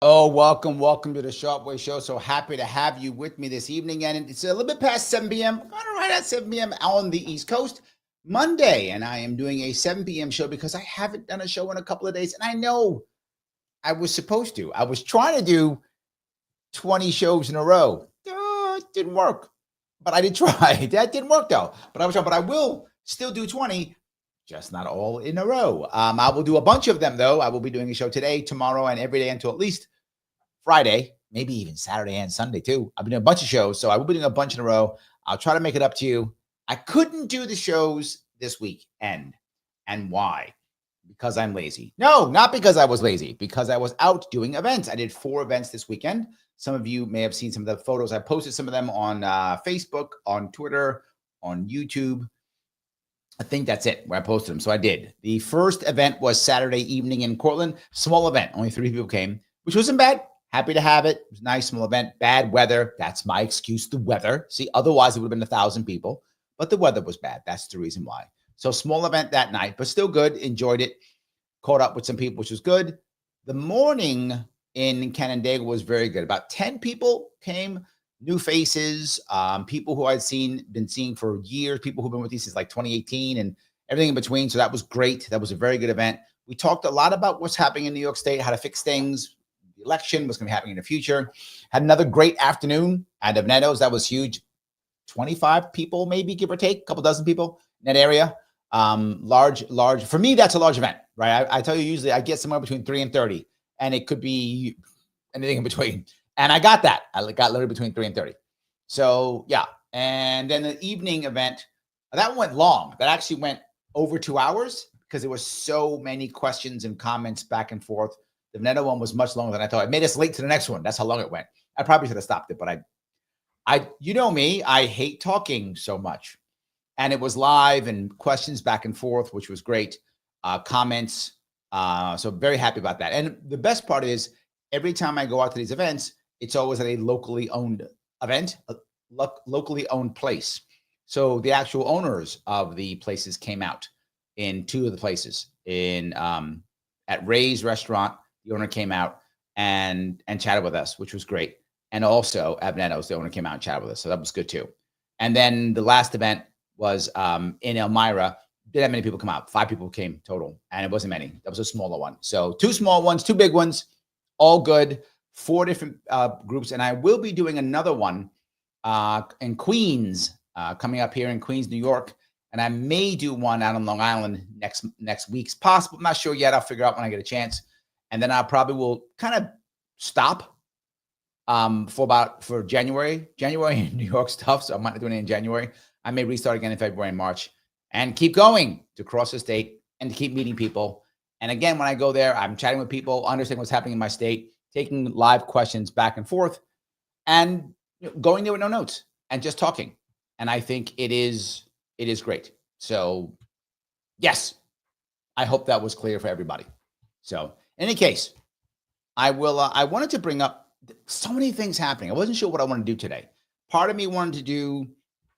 Oh, welcome to the Sharpe Way Show. So happy to have you with me this evening. And it's a little bit past 7 p.m., kind of right at 7 p.m. on the East Coast, Monday. And I am doing a 7 p.m. show because I haven't done a show in a couple of days. And I know I was supposed to. I was trying to do 20 shows in a row. It didn't work, but I did try. That didn't work though. But I will still do 20, just not all in a row. I will do a bunch of them though. I will be doing a show today, tomorrow, and every day until at least Friday, maybe even Saturday and Sunday too. I've been doing a bunch of shows, so I will be doing a bunch in a row. I'll try to make it up to you. I couldn't do the shows this weekend. And why? Because I'm lazy. No, not because I was lazy, because I was out doing events. I did 4 events this weekend. Some of you may have seen some of the photos. I posted some of them on Facebook, on Twitter, on YouTube. I think that's it where I posted them. So I did. The first event was Saturday evening in Cortland. Small event. Only 3 people came, which wasn't bad. Happy to have it. It was a nice small event. Bad weather. That's my excuse. The weather. See, otherwise it would have been 1,000 people, but the weather was bad. That's the reason why. So small event that night, but still good. Enjoyed it. Caught up with some people, which was good. The morning in Canandaigua was very good. About 10 people came, new faces, people who I'd been seeing for years, people who've been with me since like 2018 and everything in between. So that was great. That was a very good event. We talked a lot about what's happening in New York State, how to fix things, the election, what's going to be happening in the future. Had another great afternoon at Venetos. That was huge. 25 people, maybe, give or take, a couple dozen people in that area. Large. For me, that's a large event, right? I tell you, usually I get somewhere between 3 and 30, and it could be anything in between. And I got that. I got literally between 3 and 30. So yeah. And then the evening event, that went long. That actually went over 2 hours because there was so many questions and comments back and forth. The Veneto one was much longer than I thought. It made us late to the next one. That's how long it went. I probably should have stopped it, but you know me, I hate talking so much. And it was live and questions back and forth, which was great. Comments. So very happy about that. And the best part is every time I go out to these events, it's always at a locally owned event, a locally owned place. So the actual owners of the places came out in 2 of the places. At Ray's restaurant, the owner came out and chatted with us, which was great. And also at Venetos, the owner came out and chatted with us. So that was good too. And then the last event was in Elmira. Didn't have many people come out. 5 people came total, and it wasn't many. That was a smaller one. So 2 small ones, 2 big ones, all good. 4 different groups. And I will be doing another one in Queens, coming up here in Queens, New York. And I may do one out on Long Island next week's possible. I'm not sure yet. I'll figure out when I get a chance. And then I probably will kind of stop for January in New York stuff. So I'm not doing it in January. I may restart again in February and March and keep going to cross the state and to keep meeting people. And again, when I go there, I'm chatting with people, understanding what's happening in my state, taking live questions back and forth, and going there with no notes and just talking. And I think it is great. So yes, I hope that was clear for everybody. So in any case, I wanted to bring up so many things happening. I wasn't sure what I wanted to do today. Part of me wanted to do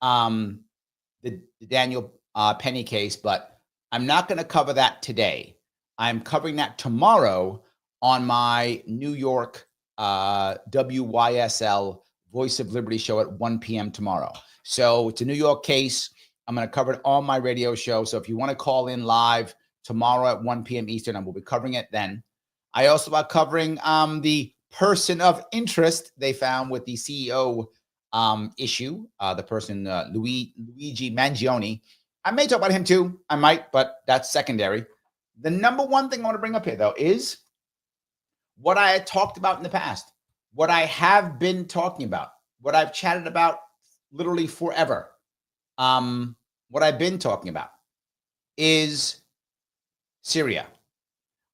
the Daniel Penny case, but I'm not going to cover that today. I'm covering that tomorrow on my New York WYSL Voice of Liberty show at 1 p.m. tomorrow. So it's a New York case. I'm going to cover it on my radio show. So if you want to call in live tomorrow at 1 p.m. Eastern, I will be covering it then. I also am covering the person of interest they found with the CEO issue, the person, Luigi Mangione. I may talk about him too. I might, but that's secondary. The number one thing I want to bring up here, though, is what I had talked about in the past, what I have been talking about, what I've chatted about literally forever. What I've been talking about is Syria.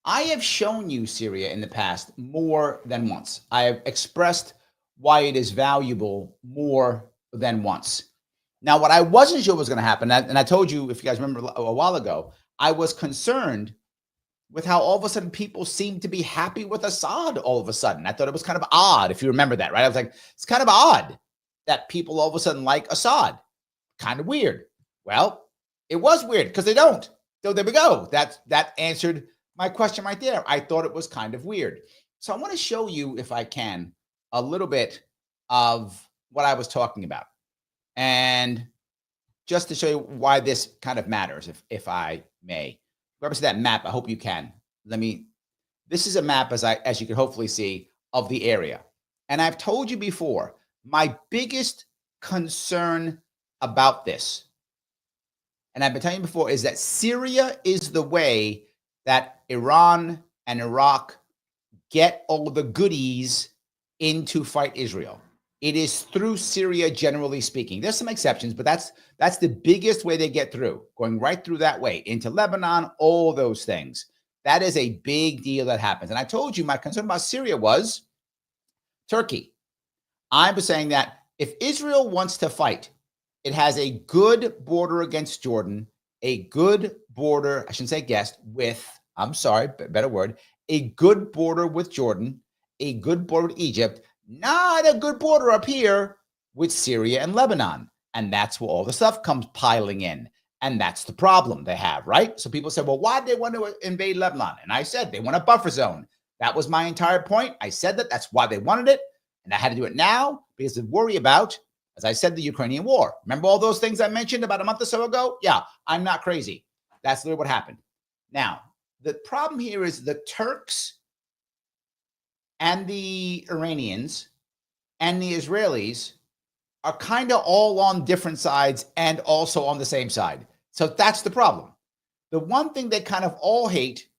I have shown you Syria in the past more than once. I have expressed why it is valuable more than once. Now, what I wasn't sure was going to happen, and I told you, if you guys remember a while ago, I was concerned with how all of a sudden people seemed to be happy with Assad all of a sudden. I thought it was kind of odd, if you remember that, right? I was like, it's kind of odd that people all of a sudden like Assad. Kind of weird. Well, it was weird because they don't. So there we go. That answered my question right there. I thought it was kind of weird. So I want to show you, if I can, a little bit of what I was talking about. And just to show you why this kind of matters, if I may. Whoever see that map, I hope you can. This is a map, as you can hopefully see, of the area. And I've told you before, my biggest concern about this, and I've been telling you before, is that Syria is the way that Iran and Iraq get all the goodies in to fight Israel. It is through Syria, generally speaking. There's some exceptions, but that's the biggest way they get through, going right through that way, into Lebanon, all those things. That is a big deal that happens. And I told you my concern about Syria was Turkey. I was saying that if Israel wants to fight, it has a good border against Jordan, a good border, I shouldn't say guest, with, I'm sorry, better word, a good border with Jordan, a good border with Egypt, not a good border up here with Syria and Lebanon. And that's where all the stuff comes piling in. And that's the problem they have, right? So people say, well, why did they want to invade Lebanon? And I said, they want a buffer zone. That was my entire point. I said that's why they wanted it. And I had to do it now because they worry about, as I said, the Ukrainian war. Remember all those things I mentioned about a month or so ago? Yeah, I'm not crazy. That's literally what happened. Now, the problem here is the Turks and the Iranians and the Israelis are kind of all on different sides and also on the same side. So that's the problem. The one thing they kind of all hate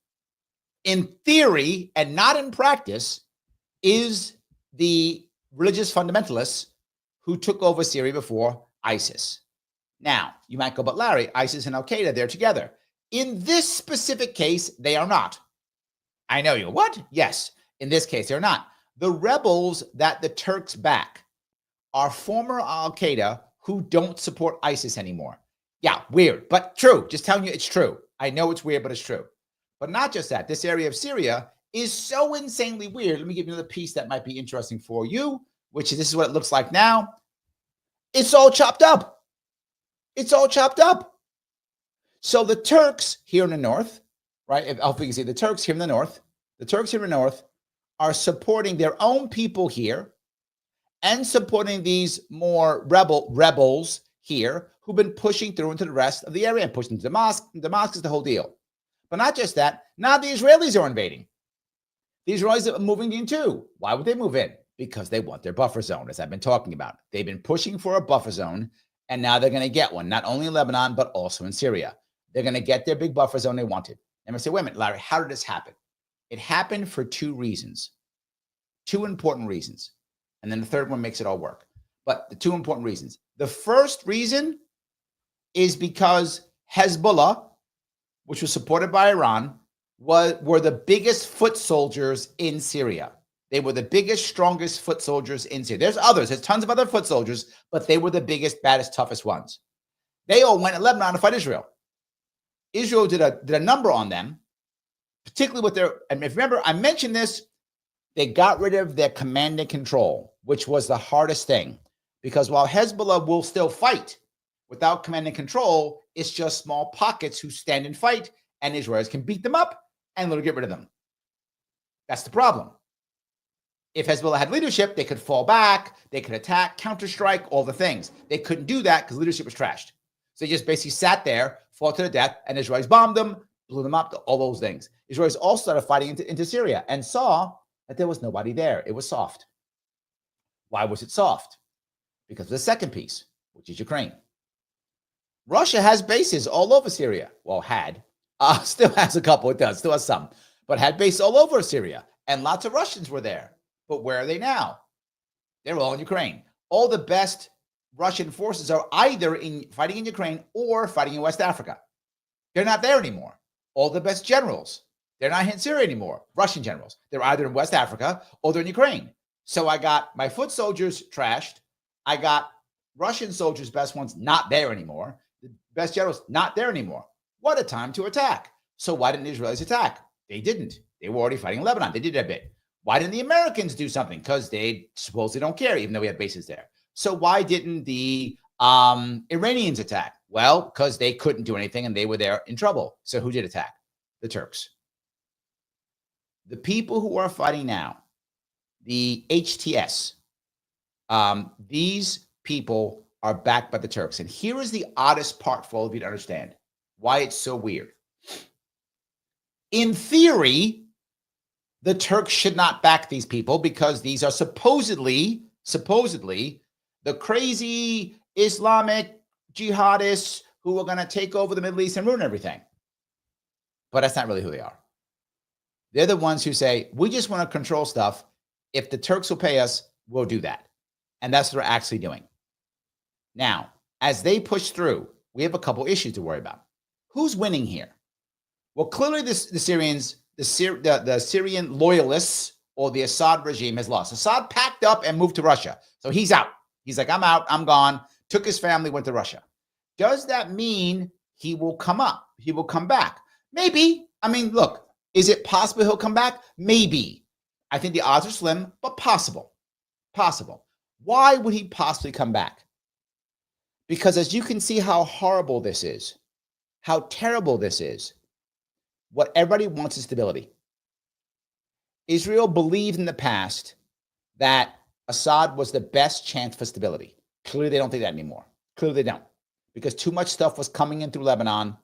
in theory and not in practice is the religious fundamentalists who took over Syria before ISIS. Now, you might go, but Larry, ISIS and Al-Qaeda, they're together. In this specific case, they are not. I know you. What? Yes. In this case, they're not. The rebels that the Turks back are former Al-Qaeda who don't support ISIS anymore. Yeah, weird, but true. Just telling you it's true. I know it's weird, but it's true. But not just that. This area of Syria is so insanely weird. Let me give you another piece that might be interesting for you, which is this is what it looks like now. It's all chopped up. It's all chopped up. So the Turks here in the north, right? I hope you can see the Turks here in the north. The Turks here in the north are supporting their own people here and supporting these more rebels here who've been pushing through into the rest of the area and pushing to Damascus, the whole deal. But not just that, now the Israelis are invading. The Israelis are moving in too. Why would they move in? Because they want their buffer zone, as I've been talking about. They've been pushing for a buffer zone, and now they're going to get one, not only in Lebanon, but also in Syria. They're going to get their big buffer zone they wanted. And I say, wait a minute, Larry, how did this happen? It happened for two reasons, two important reasons. And then the third one makes it all work. But the two important reasons. The first reason is because Hezbollah, which was supported by Iran, were the biggest foot soldiers in Syria. They were the biggest, strongest foot soldiers in Syria. There's others. There's tons of other foot soldiers, but they were the biggest, baddest, toughest ones. They all went to Lebanon to fight Israel. Israel did a number on them, particularly with their, and if you remember, I mentioned this, they got rid of their command and control, which was the hardest thing. Because while Hezbollah will still fight without command and control, it's just small pockets who stand and fight, and Israelis can beat them up and literally get rid of them. That's the problem. If Hezbollah had leadership, they could fall back, they could attack, counterstrike, all the things. They couldn't do that because leadership was trashed. So they just basically sat there, fought to the death, and Israelis bombed them, blew them up, all those things. Israelis also started fighting into Syria and saw that there was nobody there. It was soft. Why was it soft? Because of the second piece, which is Ukraine. Russia has bases all over Syria. Well, had. Still has a couple, it does, still has some. But had bases all over Syria. And lots of Russians were there. But where are they now? They're all in Ukraine. All the best Russian forces are either fighting in Ukraine or fighting in West Africa. They're not there anymore. All the best generals, they're not in Syria anymore. Russian generals. They're either in West Africa or they're in Ukraine. So I got my foot soldiers trashed. I got Russian soldiers, best ones, not there anymore. The best generals, not there anymore. What a time to attack. So why didn't the Israelis attack? They didn't. They were already fighting Lebanon. They did that bit. Why didn't the Americans do something? Because they supposedly don't care, even though we have bases there. So why didn't the Iranians attack? Well, because they couldn't do anything and they were there in trouble. So who did attack? The Turks. The people who are fighting now, the HTS, these people are backed by the Turks. And here is the oddest part for all of you to understand why it's so weird. In theory, the Turks should not back these people because these are supposedly the crazy Islamic jihadists who are going to take over the Middle East and ruin everything. But that's not really who they are. They're the ones who say, we just want to control stuff. If the Turks will pay us, we'll do that. And that's what they're actually doing. Now, as they push through, we have a couple issues to worry about. Who's winning here? Well, clearly the Syrians, the Syrian loyalists or the Assad regime has lost. Assad packed up and moved to Russia. So he's out. He's like, I'm out. I'm gone. Took his family, went to Russia. Does that mean he will come up? He will come back? Maybe. I mean, look, is it possible he'll come back? Maybe. I think the odds are slim, but possible. Possible. Why would he possibly come back? Because as you can see how horrible this is, how terrible this is, what everybody wants is stability. Israel believed in the past that Assad was the best chance for stability. Clearly, they don't think that anymore. Clearly, they don't. Because too much stuff was coming in through Lebanon,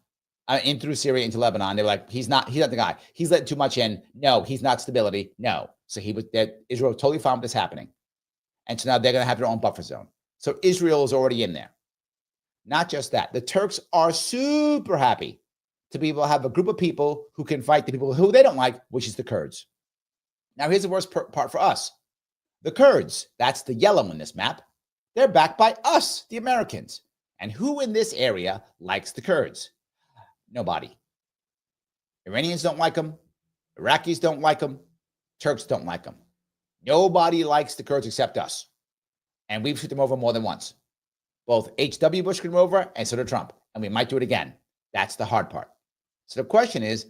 in through Syria into Lebanon. They were like, he's not the guy. He's letting too much in. No, he's not stability. No. So Israel was totally fine with this happening. And so now they're going to have their own buffer zone. So Israel is already in there. Not just that. The Turks are super happy to be able to have a group of people who can fight the people who they don't like, which is the Kurds. Now, here's the worst part for us. The Kurds, that's the yellow in this map, they're backed by us, the Americans. And who in this area likes the Kurds? Nobody. Iranians don't like them. Iraqis don't like them. Turks don't like them. Nobody likes the Kurds except us. And we've put them over more than once. Both H.W. Bush came over and so did Trump. And we might do it again. That's the hard part. So the question is,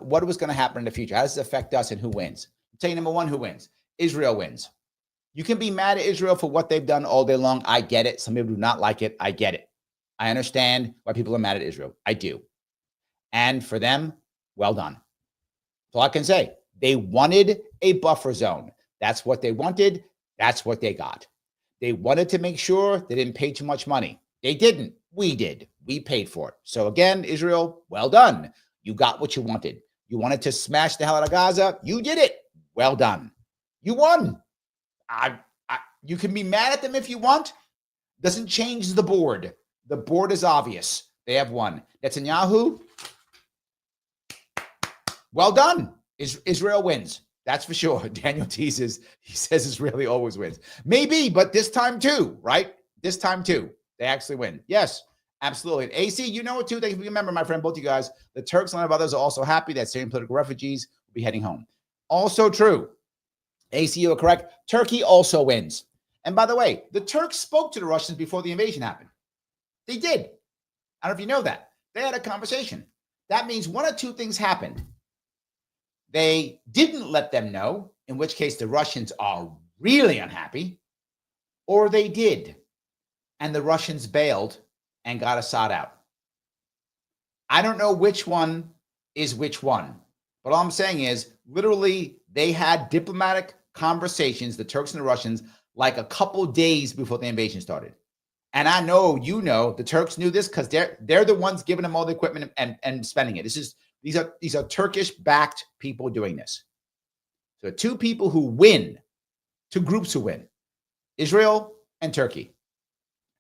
what was going to happen in the future? How does this affect us and who wins? I'll tell you, number one, who wins? Israel wins. You can be mad at Israel for what they've done all day long. I get it. Some people do not like it. I get it. I understand why people are mad at Israel. I do. And for them, well done. That's all I can say. They wanted a buffer zone. That's what they wanted. That's what they got. They wanted to make sure they didn't pay too much money. They didn't. We did. We paid for it. So again, Israel, well done. You got what you wanted. You wanted to smash the hell out of Gaza. You did it. Well done. You won. You can be mad at them if you want. Doesn't change the board. The board is obvious. They have won. Netanyahu, well done. Israel wins. That's for sure. Daniel teases. He says Israeli always wins. Maybe, but this time too, right? This time too. They actually win. Yes, absolutely. And AC, you know it too. Thank you. Remember, my friend, both of you guys, the Turks and a lot of others are also happy that Syrian political refugees will be heading home. Also true. AC, you are correct. Turkey also wins. And by the way, the Turks spoke to the Russians before the invasion happened. They did. I don't know if you know that. They had a conversation. That means one of two things happened. They didn't let them know, in which case the Russians are really unhappy, or they did, and the Russians bailed and got Assad out. I don't know which one is which one, but all I'm saying is literally they had diplomatic conversations, the Turks and the Russians, like a couple days before the invasion started. And I know, the Turks knew this because they're the ones giving them all the equipment and spending it. These are Turkish-backed people doing this. So two people who win, two groups who win, Israel and Turkey.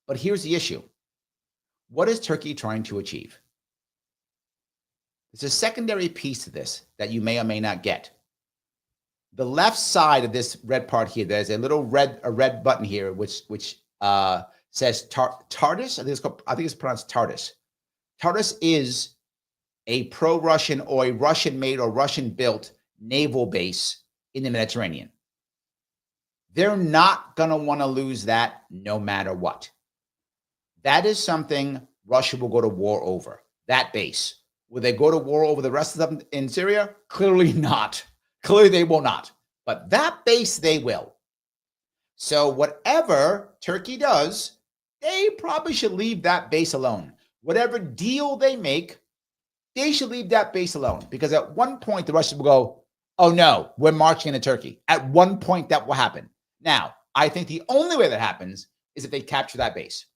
But here's the issue. What is Turkey trying to achieve? There's a secondary piece to this that you may or may not get. The left side of this red part here, there's a little red button here, which says Tartus. I think it's pronounced Tartus. Tartus is a pro-Russian or a Russian-made or Russian-built naval base in the Mediterranean. They're not going to want to lose that no matter what. That is something Russia will go to war over, that base. Will they go to war over the rest of them in Syria? Clearly not. Clearly they will not. But that base, they will. So whatever Turkey does, they probably should leave that base alone. Whatever deal they make, they should leave that base alone. Because at one point, the Russians will go, oh no, we're marching into Turkey. At one point, that will happen. Now, I think the only way that happens is if they capture that base.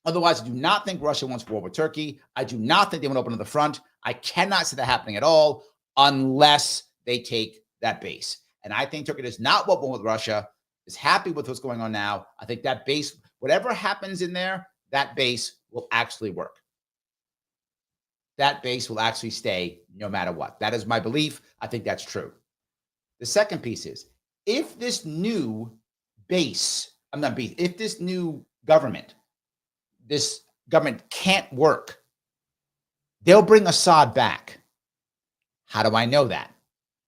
Otherwise, I do not think Russia wants war with Turkey. I do not think they want to open to the front. I cannot see that happening at all unless they take that base. And I think Turkey does not want war with Russia, is happy with what's going on now. I think that base, whatever happens in there, that base will actually work. That base will actually stay no matter what. That is my belief. I think that's true. The second piece is, if this new base, if this new government, this government can't work, they'll bring Assad back. How do I know that?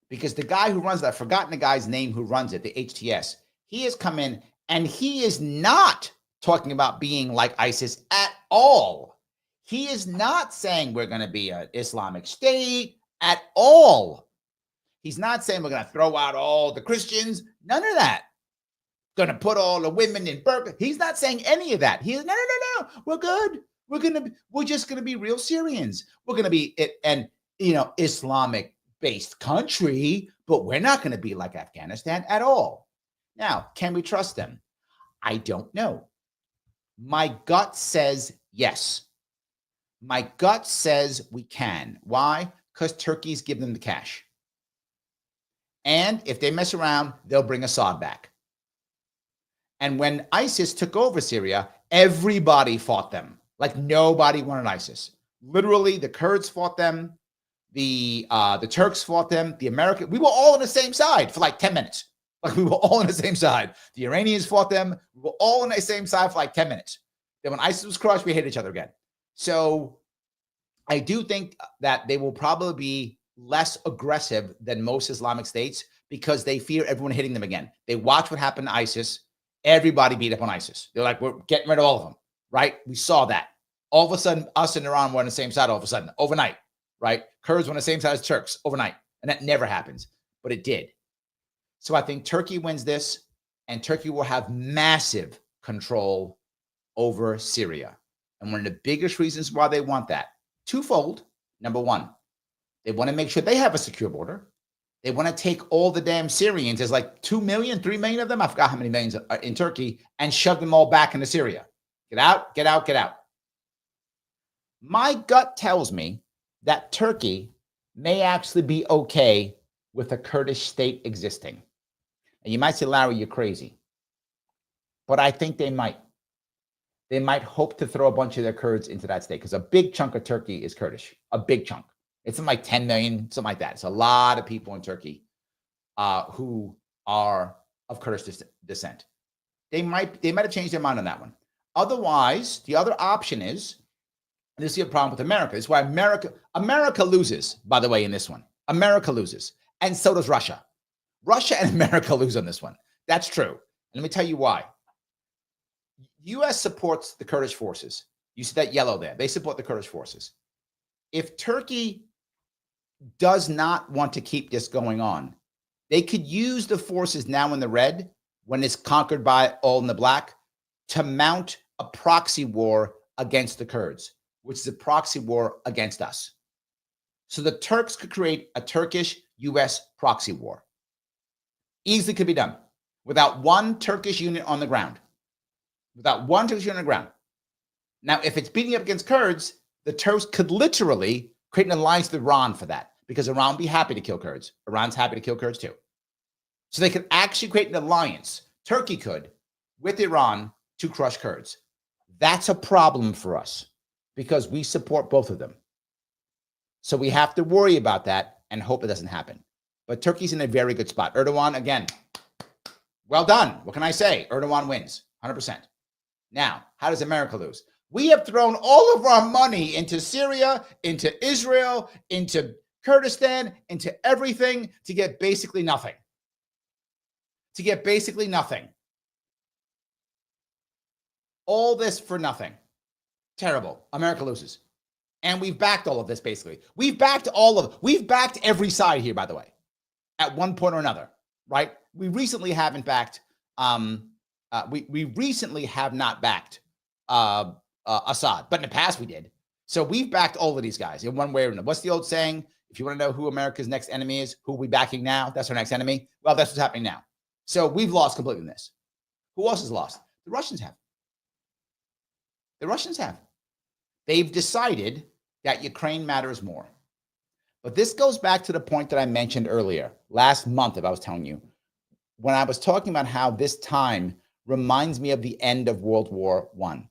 Because the guy who runs it, I've forgotten the guy's name who runs it, the HTS, he has come in and he is not talking about being like ISIS at all. He is not saying we're going to be an Islamic state at all. He's not saying we're going to throw out all the Christians. None of that. Going to put all the women in burqa. He's not saying any of that. He's no. We're good. We're just going to be real Syrians. We're going to be Islamic based country, but we're not going to be like Afghanistan at all. Now, can we trust them? I don't know. My gut says yes. My gut says we can. Why? Because Turkey's giving them the cash. And if they mess around, they'll bring Assad back. And when ISIS took over Syria, everybody fought them. Like nobody wanted ISIS. Literally, the Kurds fought them. The Turks fought them. The Americans, we were all on the same side for like 10 minutes. Like we were all on the same side. The Iranians fought them. We were all on the same side for like 10 minutes. Then when ISIS was crushed, we hated each other again. So I do think that they will probably be less aggressive than most Islamic states because they fear everyone hitting them again. They watch what happened to ISIS. Everybody beat up on ISIS. They're like, we're getting rid of all of them, right? We saw that. All of a sudden, us and Iran were on the same side all of a sudden, overnight, right? Kurds were on the same side as Turks overnight. And that never happens, but it did. So I think Turkey wins this, and Turkey will have massive control over Syria. And one of the biggest reasons why they want that, twofold. Number one, they want to make sure they have a secure border. They want to take all the damn Syrians, there's like 2 million, 3 million of them, I forgot how many millions are in Turkey, and shove them all back into Syria. Get out, get out, get out. My gut tells me that Turkey may actually be okay with a Kurdish state existing. And you might say, Larry, you're crazy. But I think they might. They might hope to throw a bunch of their Kurds into that state because a big chunk of Turkey is Kurdish, a big chunk. It's something like 10 million, something like that. It's a lot of people in Turkey who are of Kurdish descent. They might have changed their mind on that one. Otherwise, the other option is, and this is a problem with America. This is why America loses, by the way, in this one. America loses. And so does Russia. Russia and America lose on this one. That's true. And let me tell you why. U.S. supports the Kurdish forces. You see that yellow there. They support the Kurdish forces. If Turkey does not want to keep this going on, they could use the forces now in the red when it's conquered by all in the black to mount a proxy war against the Kurds, which is a proxy war against us. So the Turks could create a Turkish-U.S. proxy war. Easily could be done without one Turkish unit on the ground. Without one Turkish unit on the ground. Now, if it's beating up against Kurds, the Turks could literally create an alliance with Iran for that because Iran would be happy to kill Kurds. Iran's happy to kill Kurds too. So they could actually create an alliance, Turkey could, with Iran to crush Kurds. That's a problem for us because we support both of them. So we have to worry about that and hope it doesn't happen. But Turkey's in a very good spot. Erdogan, again, well done. What can I say? Erdogan wins, 100%. Now, how does America lose? We have thrown all of our money into Syria, into Israel, into Kurdistan, into everything to get basically nothing. To get basically nothing. All this for nothing. Terrible. America loses. And we've backed all of this, basically. We've backed every side here, by the way, at one point or another, right? We recently haven't backed, we recently have not backed Assad, but in the past we did. So we've backed all of these guys in one way or another. What's the old saying? If you want to know who America's next enemy is, who are we backing now? That's our next enemy. Well, that's what's happening now. So we've lost completely in this. Who else has lost? The Russians have. The Russians have. They've decided that Ukraine matters more. But this goes back to the point that I mentioned earlier, last month, if I was telling you, when I was talking about how this time reminds me of the end of World War I.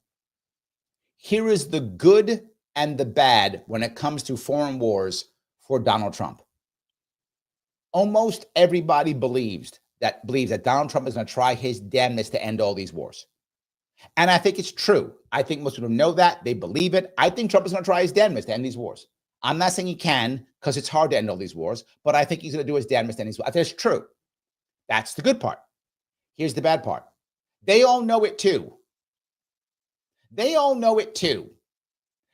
Here is the good and the bad when it comes to foreign wars for Donald Trump. Almost everybody believes that Donald Trump is going to try his damnedest to end all these wars. And I think it's true. I think most people know that. They believe it. I think Trump is going to try his damnedest to end these wars. I'm not saying he can, because it's hard to end all these wars, but I think he's going to do his damnedest to end these wars. I think it's true. That's the good part. Here's the bad part. They all know it too. They all know it too.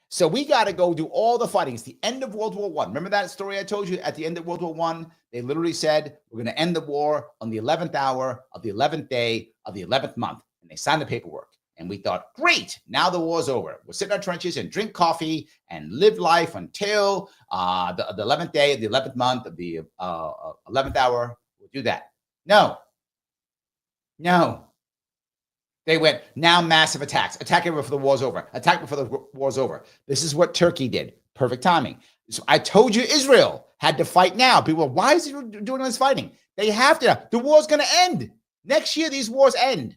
So we got to go do all the fighting. It's the end of World War I. Remember that story I told you at the end of World War I? They literally said, we're going to end the war on the 11th hour of the 11th day of the 11th month. And they signed the paperwork. And we thought, great, now the war's over. We'll sit in our trenches and drink coffee and live life until the 11th day of the 11th month of the 11th hour. We'll do that. No. They went, now massive attacks. Attack everyone before the war's over. Attack before the war's over. This is what Turkey did. Perfect timing. So I told you Israel had to fight now. People, why is Israel doing all this fighting? They have to. The war's going to end. Next year, these wars end.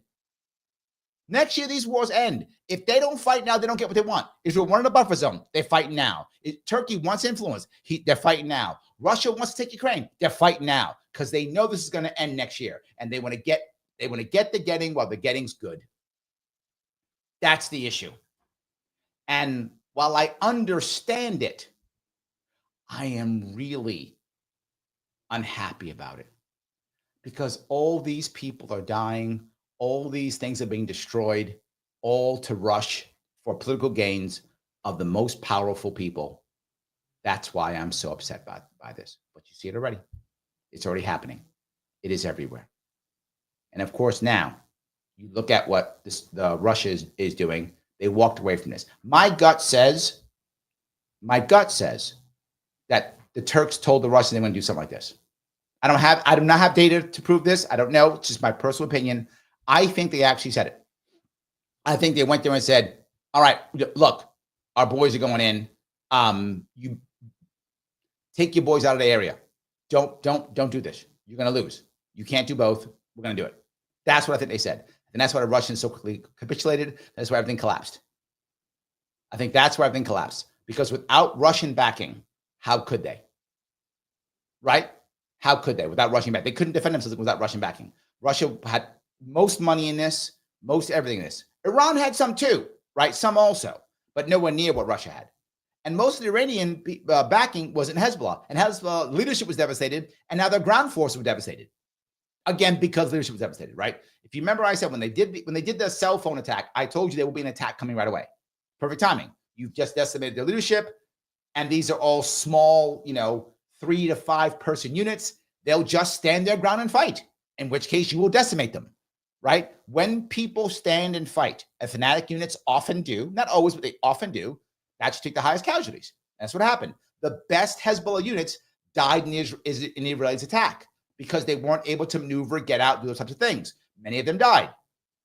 Next year, these wars end. If they don't fight now, they don't get what they want. Israel wanted a buffer zone. They're fighting now. Turkey wants influence. They're fighting now. Russia wants to take Ukraine. They're fighting now because they know this is going to end next year. And they want to get the getting while the getting's good. That's the issue. And while I understand it, I am really unhappy about it because all these people are dying. All these things are being destroyed, all to rush for political gains of the most powerful people. That's why I'm so upset by this. But you see it already. It's already happening. It is everywhere. And of course, now you look at what Russia is doing. They walked away from this. My gut says that the Turks told the Russians they want to do something like this. I do not have data to prove this. I don't know. It's just my personal opinion. I think they actually said it. I think they went there and said, all right, look, our boys are going in. You take your boys out of the area. Don't do this. You're going to lose. You can't do both. We're going to do it. That's what I think they said. And that's why the Russians so quickly capitulated. That's why everything collapsed. I think that's where everything collapsed. Because without Russian backing, how could they? Right? How could they? Without Russian backing. They couldn't defend themselves without Russian backing. Russia had most money in this, most everything in this. Iran had some too, right? Some also, but nowhere near what Russia had. And most of the Iranian backing was in Hezbollah. And Hezbollah leadership was devastated. And now their ground forces were devastated. Again, because leadership was devastated, right? If you remember, I said when they did the cell phone attack, I told you there will be an attack coming right away. Perfect timing. You've just decimated their leadership. And these are all small, 3 to 5 person units. They'll just stand their ground and fight, in which case you will decimate them, right? When people stand and fight, and fanatic units often do, not always, but they often do, that should take the highest casualties. That's what happened. The best Hezbollah units died in Israel's attack because they weren't able to maneuver, get out, do those types of things. Many of them died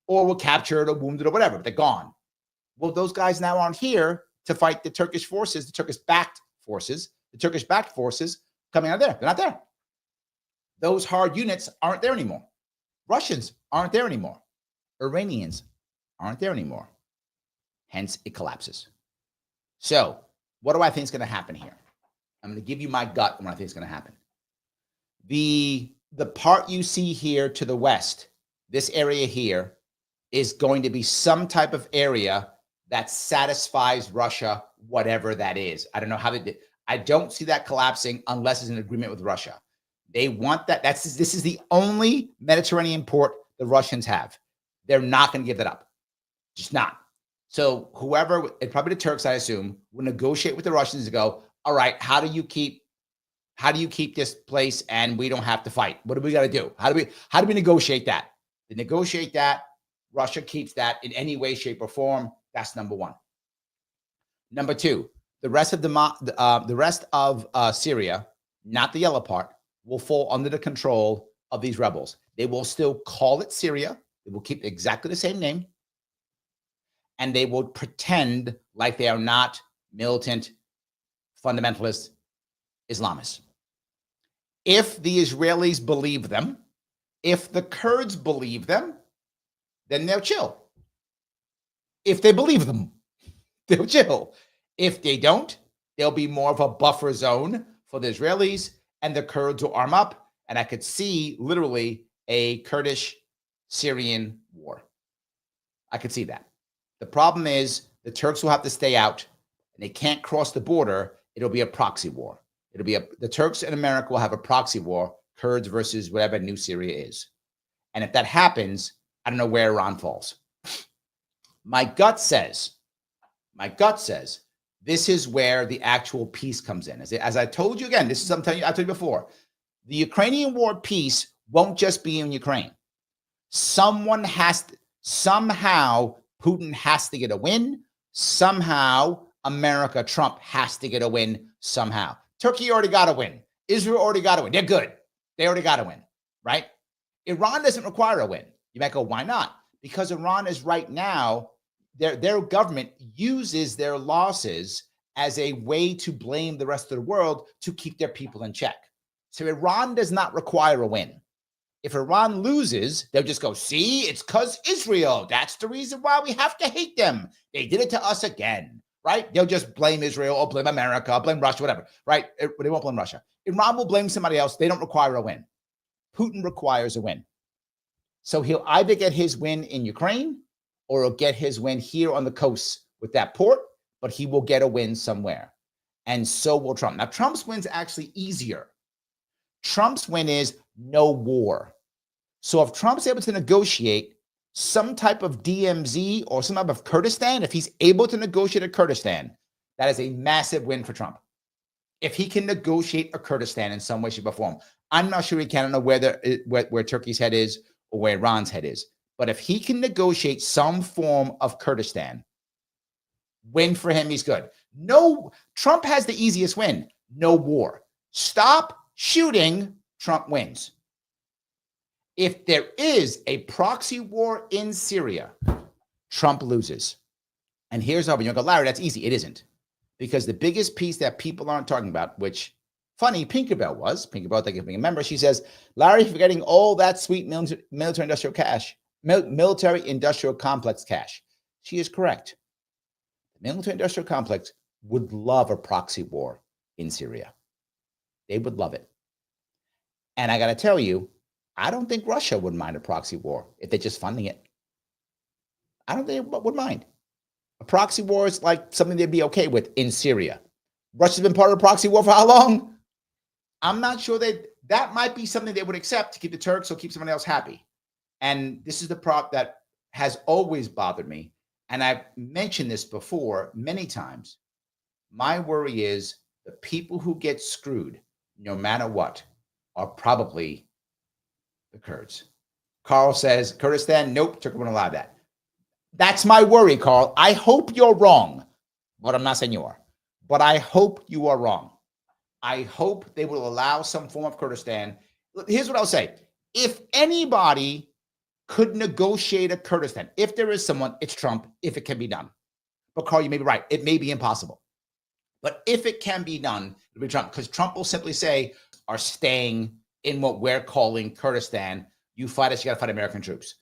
or were captured or wounded or whatever, but they're gone. Well, those guys now aren't here to fight the Turkish forces, the Turkish-backed forces coming out of there. They're not there. Those hard units aren't there anymore. Russians aren't there anymore. Iranians aren't there anymore. Hence, it collapses. So, what do I think is going to happen here? I'm going to give you my gut on what I think is going to happen. The part you see here to the west, this area here, is going to be some type of area that satisfies Russia, whatever that is. I don't know how they did. I don't see that collapsing unless it's an agreement with Russia. They want that. This is the only Mediterranean port the Russians have. They're not going to give that up. Just not. So whoever, it's probably the Turks, I assume, will negotiate with the Russians to go, all right, how do you keep this place and we don't have to fight? What do we got to do? How do we negotiate that? To negotiate that, Russia keeps that in any way, shape, or form. That's number one. Number two, the rest of Syria, not the yellow part, will fall under the control of these rebels. They will still call it Syria. They will keep exactly the same name. And they will pretend like they are not militant, fundamentalist Islamists. If the Israelis believe them, if the Kurds believe them, then they'll chill. If they believe them, they'll chill. If they don't, there'll be more of a buffer zone for the Israelis, and the Kurds will arm up. And I could see literally a Kurdish-Syrian war. I could see that. The problem is the Turks will have to stay out, and they can't cross the border. It'll be a proxy war. The Turks and America will have a proxy war, Kurds versus whatever new Syria is. And if that happens, I don't know where Iran falls. My gut says, this is where the actual peace comes in. As I told you again, this is something I told you before. The Ukrainian war peace won't just be in Ukraine. Somehow Putin has to get a win. Somehow America, Trump has to get a win somehow. Turkey already got a win. Israel already got a win. They're good. They already got a win, right? Iran doesn't require a win. You might go, why not? Because Iran is right now, their government uses their losses as a way to blame the rest of the world to keep their people in check. So Iran does not require a win. If Iran loses, they'll just go, see, it's because Israel. That's the reason why we have to hate them. They did it to us again, right? They'll just blame Israel or blame America, blame Russia, whatever, right? They won't blame Russia. Iran will blame somebody else. They don't require a win. Putin requires a win. So he'll either get his win in Ukraine or he'll get his win here on the coast with that port, but he will get a win somewhere. And so will Trump. Now, Trump's win's actually easier. Trump's win is no war. So if Trump's able to negotiate some type of DMZ or some type of Kurdistan, if he's able to negotiate a Kurdistan, that is a massive win for Trump. If he can negotiate a Kurdistan in some way, shape, or form. I'm not sure he can. I don't know where Turkey's head is or where Iran's head is. But if he can negotiate some form of Kurdistan, win for him, he's good. No, Trump has the easiest win. No war. Stop shooting, Trump wins. If there is a proxy war in Syria, Trump loses. And here's how you go, Larry, that's easy. It isn't. Because the biggest piece that people aren't talking about, which funny, Pinkerbell, thank you for being a member. She says, Larry, forgetting all that sweet military industrial complex cash. She is correct. The military industrial complex would love a proxy war in Syria. They would love it. And I got to tell you, I don't think Russia would mind a proxy war if they're just funding it. I don't think they would mind. A proxy war is like something they'd be okay with in Syria. Russia's been part of the proxy war for how long? I'm not sure that might be something they would accept to keep the Turks or keep someone else happy. And this is the prop that has always bothered me. And I've mentioned this before many times. My worry is the people who get screwed, no matter what, are probably the Kurds. Carl says, Kurdistan, nope, Turkey won't allow that. That's my worry, Carl. I hope you're wrong, but I'm not saying you are. But I hope you are wrong. I hope they will allow some form of Kurdistan. Here's what I'll say. If anybody could negotiate a Kurdistan, if there is someone, it's Trump, if it can be done. But Carl, you may be right. It may be impossible. But if it can be done, it'll be Trump. Because Trump will simply say, are staying in what we're calling Kurdistan. You fight us, you got to fight American troops.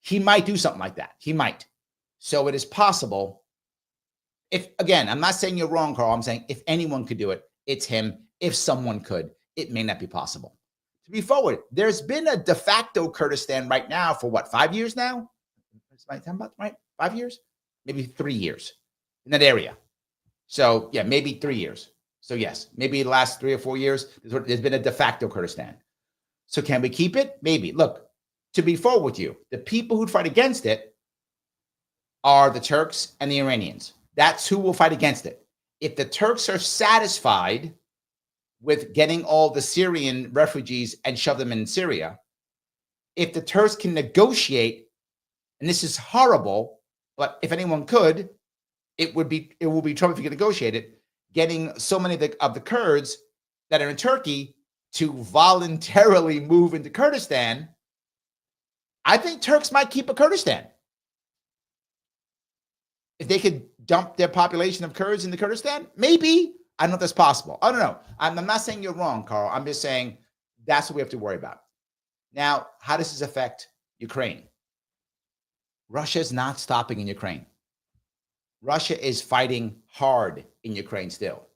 He might do something like that. He might. So it is possible. If, again, I'm not saying you're wrong, Carl. I'm saying if anyone could do it, it's him. If someone could, it may not be possible. To be forward, there's been a de facto Kurdistan right now for what, 5 years now? Is my time about right? 5 years? Maybe 3 years in that area. So yeah, maybe 3 years. So yes, maybe the last 3 or 4 years, there's been a de facto Kurdistan. So can we keep it? Maybe. Look, to be forward with you, the people who'd fight against it are the Turks and the Iranians. That's who will fight against it. If the Turks are satisfied with getting all the Syrian refugees and shove them in Syria, if the Turks can negotiate, and this is horrible, but if anyone could, it will be trouble if you could negotiate it, getting so many of the Kurds that are in Turkey to voluntarily move into Kurdistan. I think Turks might keep a Kurdistan. If they could dump their population of Kurds into Kurdistan, maybe. I don't know if that's possible. I don't know. I'm not saying you're wrong, Carl. I'm just saying that's what we have to worry about. Now, how does this affect Ukraine? Russia's not stopping in Ukraine. Russia is fighting hard in Ukraine still.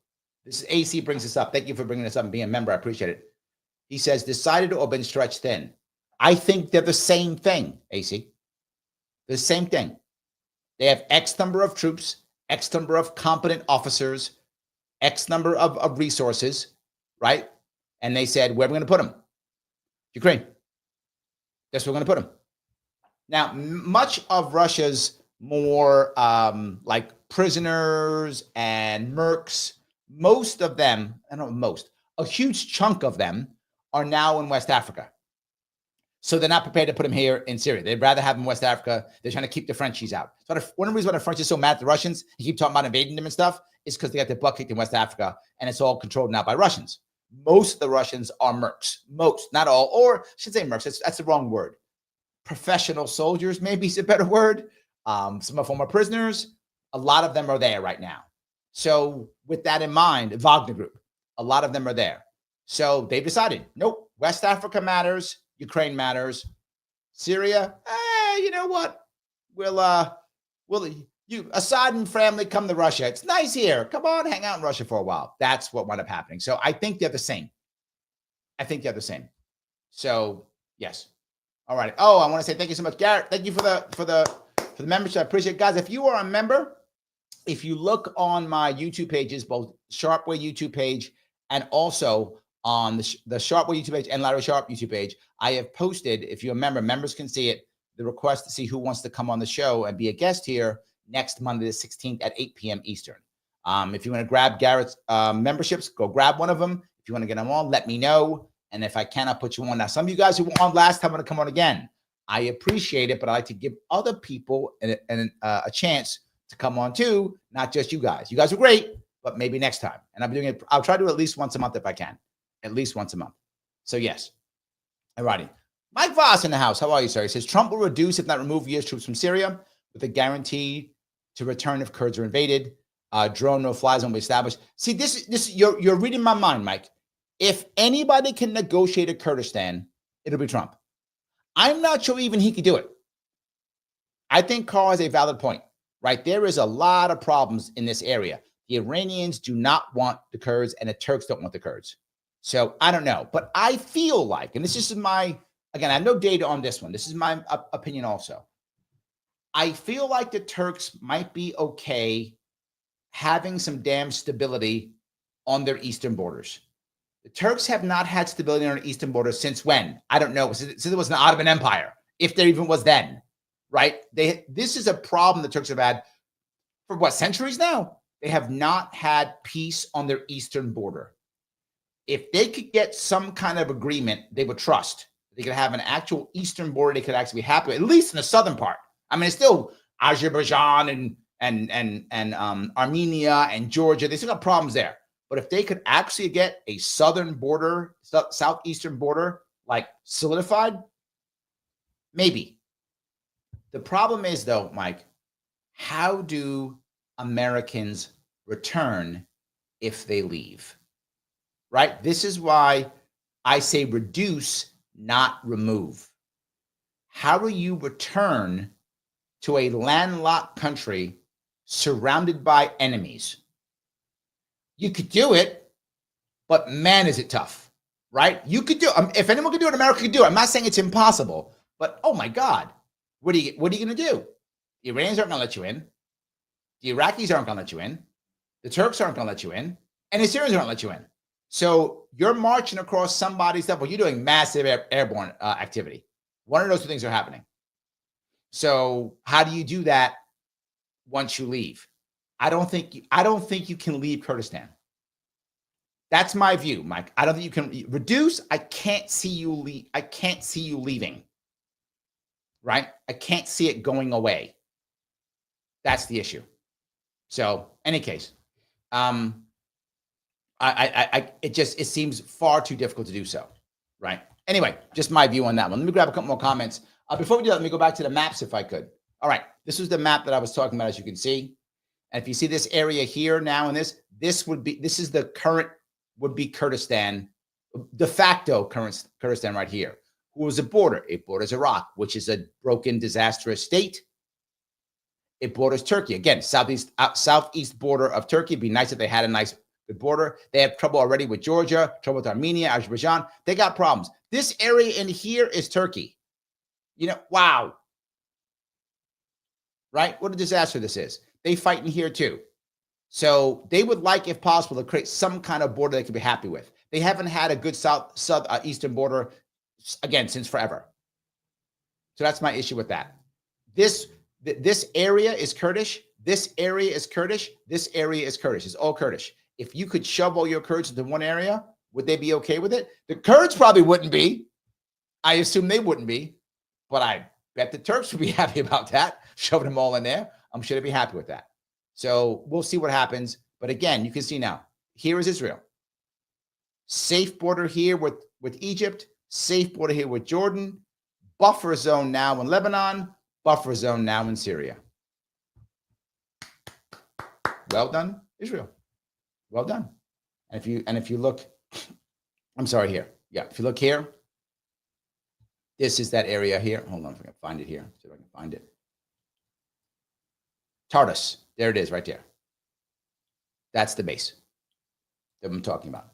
This is AC brings this up. Thank you for bringing this up and being a member. I appreciate it. He says, decided or been stretched thin. I think they're the same thing, AC. The same thing. They have X number of troops, X number of competent officers, X number of resources, right? And they said, where are we going to put them? Ukraine. That's where we're going to put them. Now, much of Russia's more like prisoners and mercs, most of them, I don't know most, a huge chunk of them are now in West Africa. So they're not prepared to put them here in Syria. They'd rather have them in West Africa. They're trying to keep the Frenchies out. So one of the reasons why the French is so mad at the Russians, they keep talking about invading them and stuff, is because they got their butt kicked in West Africa, and it's all controlled now by Russians. Most of the Russians are mercs. Most, not all, or I should say mercs. That's the wrong word. Professional soldiers, maybe is a better word. Some of them are prisoners. A lot of them are there right now. So with that in mind, Wagner Group, a lot of them are there. So they've decided, nope, West Africa matters. Ukraine matters. Syria, you know what? You Assad and family come to Russia. It's nice here. Come on, hang out in Russia for a while. That's what wound up happening. So I think they're the same. So yes. All right. Oh, I want to say thank you so much, Garrett. Thank you for the membership. I appreciate it. Guys, if you are a member, if you look on my YouTube pages, both Sharpe Way YouTube page and also on the Sharpe Way YouTube page and Larry Sharpe YouTube page, I have posted, if you're a member, members can see it, the request to see who wants to come on the show and be a guest here next Monday, the 16th at 8 p.m. Eastern. If you want to grab Garrett's memberships, go grab one of them. If you want to get them on, let me know. And if I cannot put you on. Now, some of you guys who were on last time want to come on again. I appreciate it, but I like to give other people a chance to come on too, not just you guys. You guys are great, but maybe next time. And I'm doing it. I'll try to do it at least once a month if I can. At least once a month. So yes. All righty. Mike Voss in the house. How are you, sir? He says Trump will reduce, if not remove, U.S. troops from Syria with a guarantee to return if Kurds are invaded. Drone no-fly zone will be established. See, this you're reading my mind, Mike. If anybody can negotiate a Kurdistan, it'll be Trump. I'm not sure even he could do it. I think Carl has a valid point, right? There is a lot of problems in this area. The Iranians do not want the Kurds, and the Turks don't want the Kurds. So I don't know, but I feel like, and this is again, I have no data on this one. This is my opinion also. I feel like the Turks might be okay having some damn stability on their eastern borders. The Turks have not had stability on their eastern borders since when? I don't know. Since it was an Ottoman Empire, if there even was then, right? This is a problem the Turks have had for what, centuries now? They have not had peace on their eastern border. If they could get some kind of agreement, they would trust. They could have an actual eastern border. They could actually be happy, at least in the southern part. I mean, it's still Azerbaijan and Armenia and Georgia. They still got problems there. But if they could actually get a southern border, southeastern border, like solidified, maybe. The problem is, though, Mike, how do Americans return if they leave? Right? This is why I say reduce, not remove. How do you return to a landlocked country surrounded by enemies? You could do it, but man, is it tough, right? You could do it. If anyone could do it, America could do it. I'm not saying it's impossible, but oh my God, what are you going to do? The Iranians aren't going to let you in. The Iraqis aren't going to let you in. The Turks aren't going to let you in. And the Syrians aren't going to let you in. So you're marching across somebody's stuff. Well, you're doing massive airborne activity. One of those two things are happening. So how do you do that once you leave. I don't think you can leave Kurdistan. That's my view, Mike. I don't think you can reduce. I can't see you leave. I can't see you leaving. Right? I can't see it going away. That's the issue. So, any case, it seems far too difficult to do so. Right? Anyway, just my view on that one. Let me grab a couple more comments. Before we do that, let me go back to the maps if I could. All right. This was the map that I was talking about, as you can see. And if you see this area here now and this is the current would be Kurdistan, de facto current Kurdistan right here. Who was a border? It borders Iraq, which is a broken, disastrous state. It borders Turkey. Again, southeast border of Turkey. It'd be nice if they had a nice good border. They have trouble already with Georgia, trouble with Armenia, Azerbaijan. They got problems. This area in here is Turkey. Wow. Right? What a disaster this is. They fight in here too. So they would like, if possible, to create some kind of border they could be happy with. They haven't had a good eastern border, again, since forever. So that's my issue with that. This area is Kurdish. This area is Kurdish. This area is Kurdish. It's all Kurdish. If you could shove all your Kurds into one area, would they be okay with it? The Kurds probably wouldn't be. I assume they wouldn't be. But I bet the Turks would be happy about that, shoving them all in there. I'm sure they'd be happy with that. So we'll see what happens. But again, you can see now, here is Israel. Safe border here with Egypt, safe border here with Jordan, buffer zone now in Lebanon, buffer zone now in Syria. Well done, Israel. Well done. And if you look, I'm sorry, here. Yeah, if you look here, this is that area here. Hold on, if I can find it here. See if I can find it. Tartus. There it is right there. That's the base that I'm talking about.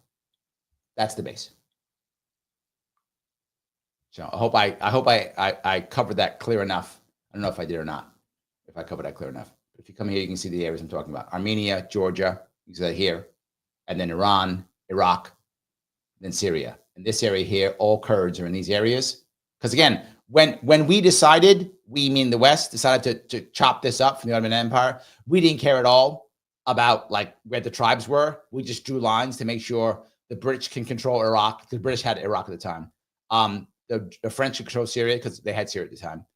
That's the base. So I hope I covered that clear enough. I don't know if I did or not, if I covered that clear enough. But if you come here, you can see the areas I'm talking about. Armenia, Georgia, you see that here. And then Iran, Iraq, then Syria. And this area here, all Kurds are in these areas. Because again, when we decided, we mean the West, decided to chop this up from the Ottoman Empire, we didn't care at all about like where the tribes were. We just drew lines to make sure the British can control Iraq. The British had Iraq at the time. The French could control Syria because they had Syria at the time.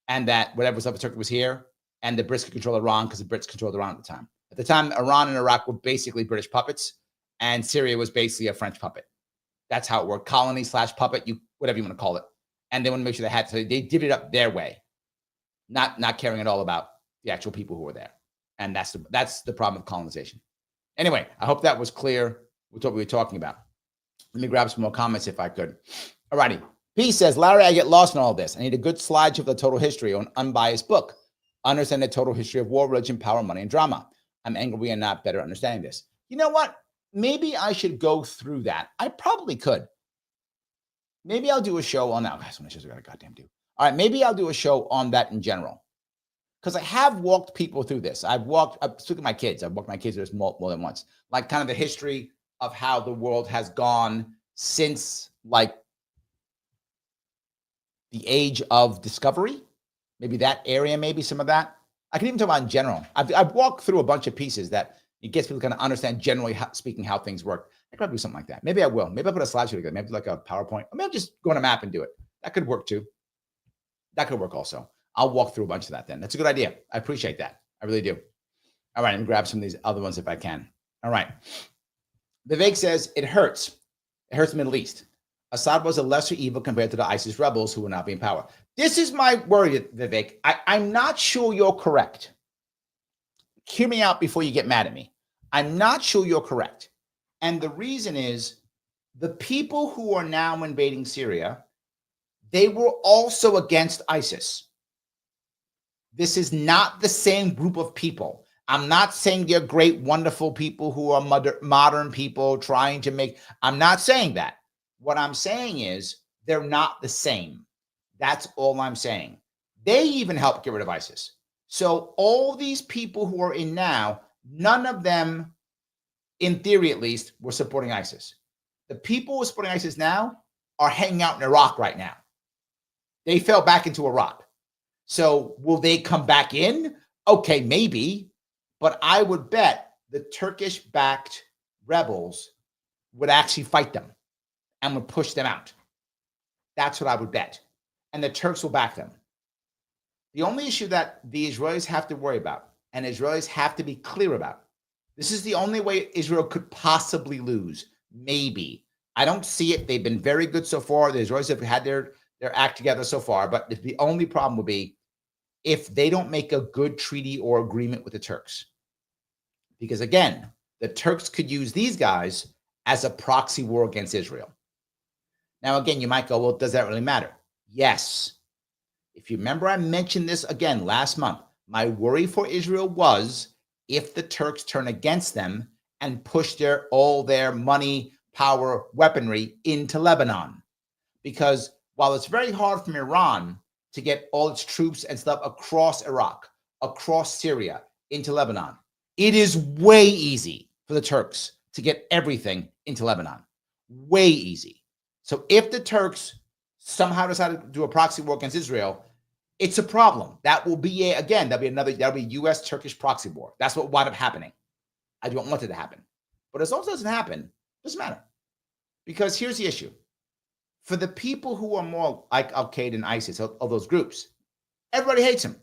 And that whatever was up in Turkey was here. And the Brits could control Iran because the Brits controlled Iran at the time. At the time, Iran and Iraq were basically British puppets. And Syria was basically a French puppet. That's how it worked. Colony / puppet, whatever you want to call it. And they want to make sure they had, so they divvied it up their way, not caring at all about the actual people who were there. And that's the problem of colonization. Anyway, I hope that was clear with what we were talking about. Let me grab some more comments if I could. All righty. P says, Larry, I get lost in all this. I need a good slideshow of the total history or an unbiased book. Understand the total history of war, religion, power, money, and drama. I'm angry we are not better understanding this. You know what? Maybe I should go through that. I probably could. Maybe I'll do a show on that. So many shows I got to goddamn do. All right, maybe I'll do a show on that in general. Because I have walked people through this. I've looked at my kids. I've walked my kids through this more than once. Like kind of the history of how the world has gone since like the age of discovery. Maybe that area, maybe some of that. I can even talk about in general. I've walked through a bunch of pieces that it gets people to kind of understand generally speaking how things work. I could probably do something like that. Maybe I will. Maybe I'll put a slideshow together. Maybe like a PowerPoint. Or maybe I'll just go on a map and do it. That could work too. That could work also. I'll walk through a bunch of that then. That's a good idea. I appreciate that. I really do. All right, let me grab some of these other ones if I can. All right. Vivek says, it hurts. It hurts the Middle East. Assad was a lesser evil compared to the ISIS rebels who will not be in power. This is my worry, Vivek. I'm not sure you're correct. Hear me out before you get mad at me. I'm not sure you're correct. And the reason is the people who are now invading Syria, they were also against ISIS. This is not the same group of people. I'm not saying they're great, wonderful people who are modern people trying to make, I'm not saying that. What I'm saying is they're not the same. That's all I'm saying. They even helped get rid of ISIS. So all these people who are in now, none of them, in theory at least, were supporting ISIS. The people who are supporting ISIS now are hanging out in Iraq right now. They fell back into Iraq. So will they come back in? Okay, maybe, but I would bet the Turkish-backed rebels would actually fight them and would push them out. That's what I would bet. And the Turks will back them. The only issue that the Israelis have to worry about, and Israelis have to be clear about, this is the only way Israel could possibly lose. Maybe. I don't see it. They've been very good so far. The Israelis have had their act together so far. But the only problem would be if they don't make a good treaty or agreement with the Turks. Because again, the Turks could use these guys as a proxy war against Israel. Now, again, you might go, well, does that really matter? Yes. If you remember, I mentioned this again last month. My worry for Israel was if the Turks turn against them and push all their money, power, weaponry into Lebanon. Because while it's very hard from Iran to get all its troops and stuff across Iraq, across Syria, into Lebanon, it is way easy for the Turks to get everything into Lebanon. Way easy. So if the Turks somehow decide to do a proxy war against Israel, it's a problem. That will be that'll be U.S.-Turkish proxy war. That's what wound up happening. I don't want it to happen. But as long as it doesn't happen, it doesn't matter. Because here's the issue. For the people who are more like Al-Qaeda and ISIS, all those groups, everybody hates them.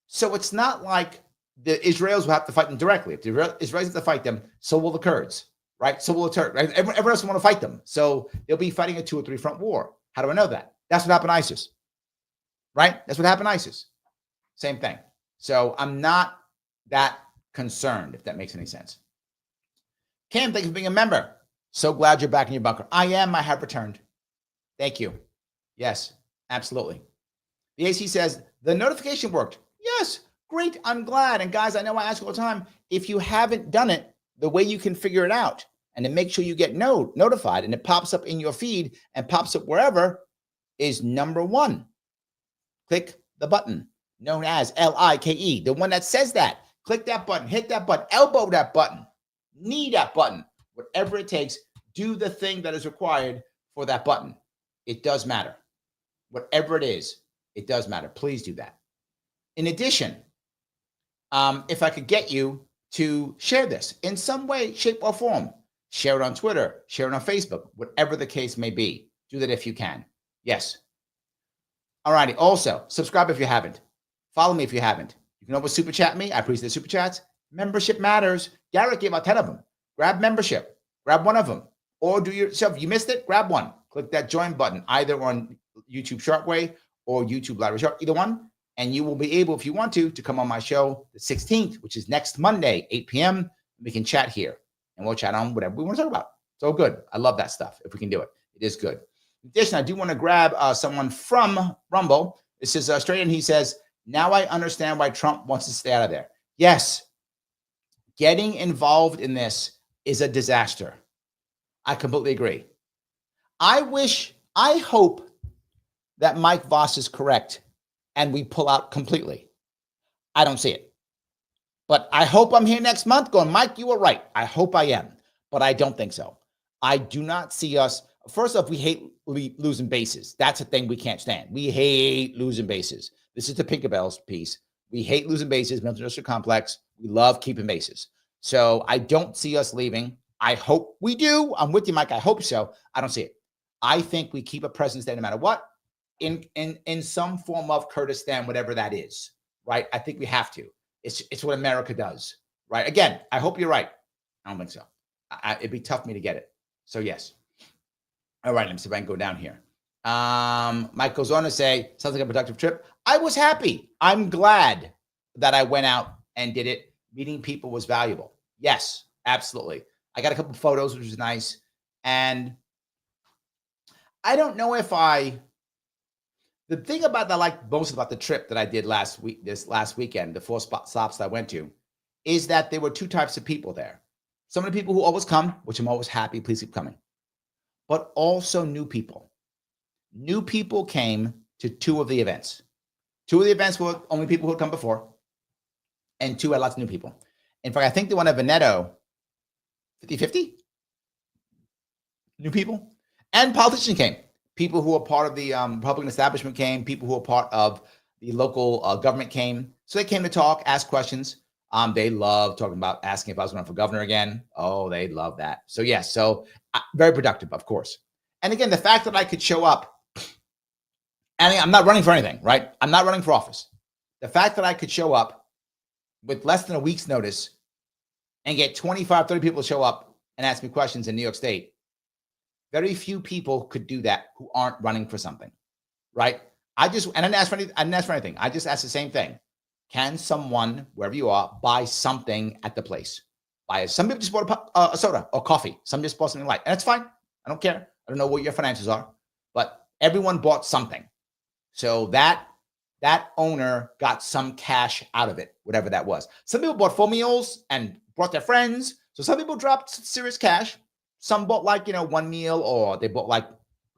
So it's not like the Israelis will have to fight them directly. If the Israelis have to fight them, so will the Kurds, right? So will the Turks. Right? Everyone else will want to fight them. So they'll be fighting a 2 or 3 front war. How do I know that? That's what happened to ISIS. Right? That's what happened to ISIS. Same thing. So I'm not that concerned, if that makes any sense. Cam, thank you for being a member. So glad you're back in your bunker. I am. I have returned. Thank you. Yes, absolutely. The AC says, the notification worked. Yes, great. I'm glad. And guys, I know I ask all the time, if you haven't done it, the way you can figure it out and to make sure you get notified and it pops up in your feed and pops up wherever is number 1. Click the button known as LIKE, the one that says that. Click that button, hit that button, elbow that button, knee that button, whatever it takes, do the thing that is required for that button. It does matter. Whatever it is, it does matter. Please do that. In addition, if I could get you to share this in some way, shape, or form, share it on Twitter, share it on Facebook, whatever the case may be. Do that if you can. Yes. All righty. Also, subscribe if you haven't. Follow me if you haven't. You can always super chat me. I appreciate the super chats. Membership matters. Garrett gave out 10 of them. Grab membership. Grab one of them. Or do yourself. You missed it? Grab one. Click that join button, either on YouTube Sharpe Way or YouTube Larry Sharpe, either one. And you will be able, if you want to come on my show the 16th, which is next Monday, 8 p.m. We can chat here and we'll chat on whatever we want to talk about. It's all good. I love that stuff. If we can do it, it is good. In addition, I do want to grab someone from Rumble. This is straight in. He says, now I understand why Trump wants to stay out of there. Yes, getting involved in this is a disaster. I completely agree. I hope that Mike Voss is correct and we pull out completely. I don't see it. But I hope I'm here next month going, Mike, you were right. I hope I am, but I don't think so. I do not see us. First off, we hate losing bases. That's a thing we can't stand. We hate losing bases. This is the Pinkerbells piece. We hate losing bases, military industrial complex. We love keeping bases. So I don't see us leaving. I hope we do. I'm with you, Mike. I hope so. I don't see it. I think we keep a presence there no matter what, in some form of Kurdistan, whatever that is, right? I think we have to. It's what America does, right? Again, I hope you're right. I don't think so. It'd be tough for me to get it. So yes. All right, let me see if I can go down here. Mike goes on to say, sounds like a productive trip. I was happy. I'm glad that I went out and did it. Meeting people was valuable. Yes, absolutely. I got a couple of photos, which was nice. And I don't know if the thing about that I like most about the trip that I did this last weekend, the 4 stops that I went to, is that there were 2 types of people there. Some of the people who always come, which I'm always happy, please keep coming, but also new people. New people came to 2 of the events. 2 of the events were only people who had come before, and 2 had lots of new people. In fact, I think the one at Veneto, 50-50 new people, and politicians came. People who are part of the Republican establishment came. People who are part of the local government came. So they came to talk, ask questions. They love talking about asking if I was running for governor again. Oh, they love that. So yes, so very productive, of course. And again, the fact that I could show up, and I'm not running for anything, right? I'm not running for office. The fact that I could show up with less than a week's notice and get 25, 30 people to show up and ask me questions in New York State, very few people could do that who aren't running for something, right? I didn't ask for anything. I just asked the same thing. Can someone, wherever you are, buy something at the place? Some people just bought a soda or coffee. Some just bought something light. And it's fine. I don't care. I don't know what your finances are, but everyone bought something. So that owner got some cash out of it, whatever that was. Some people bought full meals and brought their friends. So some people dropped serious cash. Some bought one meal, or they bought like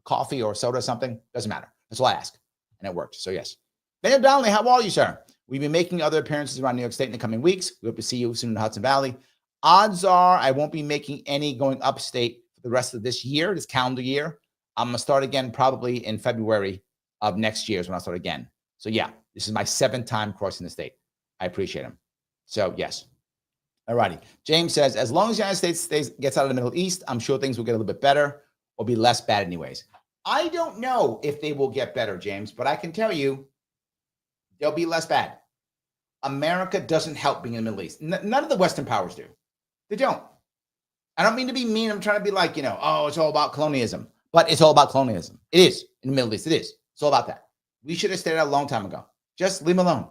coffee or soda or something. Doesn't matter. That's all I ask. And it worked. So yes. Daniel Donnelly, how are you, sir? We've been making other appearances around New York State in the coming weeks. We hope to see you soon in the Hudson Valley. Odds are I won't be making any going upstate for the rest of this year, this calendar year. I'm going to start again probably in February of next year is when I'll start again. So yeah, this is my 7th time crossing the state. I appreciate him. So yes. All righty. James says, as long as the United States gets out of the Middle East, I'm sure things will get a little bit better or be less bad anyways. I don't know if they will get better, James, but I can tell you they'll be less bad. America doesn't help being in the Middle East. None of the Western powers do. They don't. I don't mean to be mean. I'm trying to be like, oh, it's all about colonialism. But it's all about colonialism. It is. In the Middle East, it is. It's all about that. We should have stayed out a long time ago. Just leave them alone.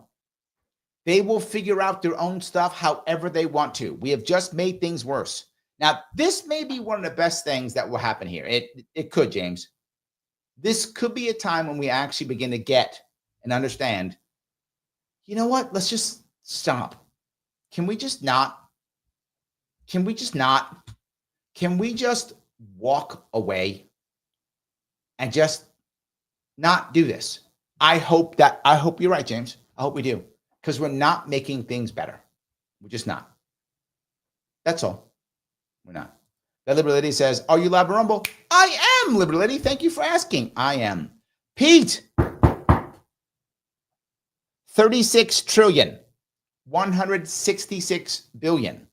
They will figure out their own stuff however they want to. We have just made things worse. Now, this may be one of the best things that will happen here. It could, James. This could be a time when we actually begin to get and understand, you know what? Let's just stop. Can we just not? Can we just not? Can we just walk away and just not do this? I hope you're right, James. I hope we do. Because we're not making things better. We're just not. That's all. We're not. That Liberal Lady says, are you Lab Rumble? I am, Liberal Lady. Thank you for asking. I am. Pete. 36 trillion, 166 billion,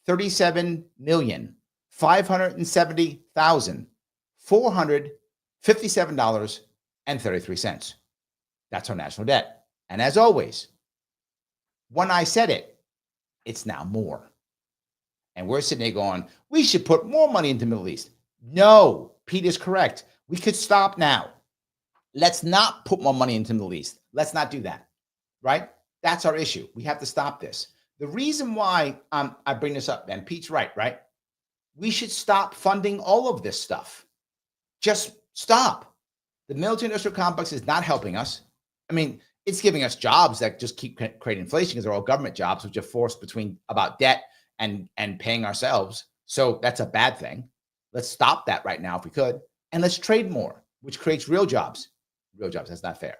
37 million, 570,000, $457.33. That's our national debt. And as always, when I said it, it's now more. And we're sitting there going, we should put more money into the Middle East. No, Pete is correct. We could stop now. Let's not put more money into the Middle East. Let's not do that, right? That's our issue. We have to stop this. The reason why I bring this up, and Pete's right? We should stop funding all of this stuff. Just stop. The military-industrial complex is not helping us. I mean, it's giving us jobs that just keep creating inflation because they're all government jobs, which are forced about debt and paying ourselves. So that's a bad thing. Let's stop that right now if we could. And let's trade more, which creates real jobs. Real jobs, that's not fair.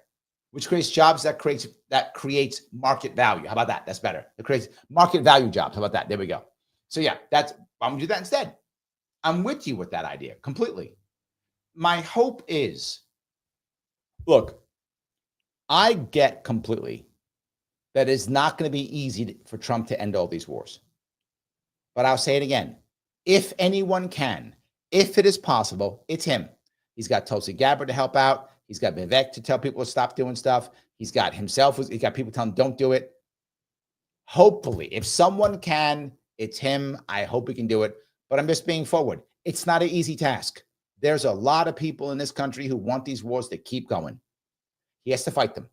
Which creates jobs that creates market value. How about that? That's better. It creates market value jobs. How about that? There we go. So yeah, I'm gonna do that instead. I'm with you with that idea completely. My hope is, look, I get completely that it's not going to be easy for Trump to end all these wars. But I'll say it again. If anyone can, if it is possible, it's him. He's got Tulsi Gabbard to help out. He's got Vivek to tell people to stop doing stuff. He's got himself. He's got people telling him, don't do it. Hopefully, if someone can, it's him. I hope he can do it. But I'm just being forward. It's not an easy task. There's a lot of people in this country who want these wars to keep going. He has to fight them.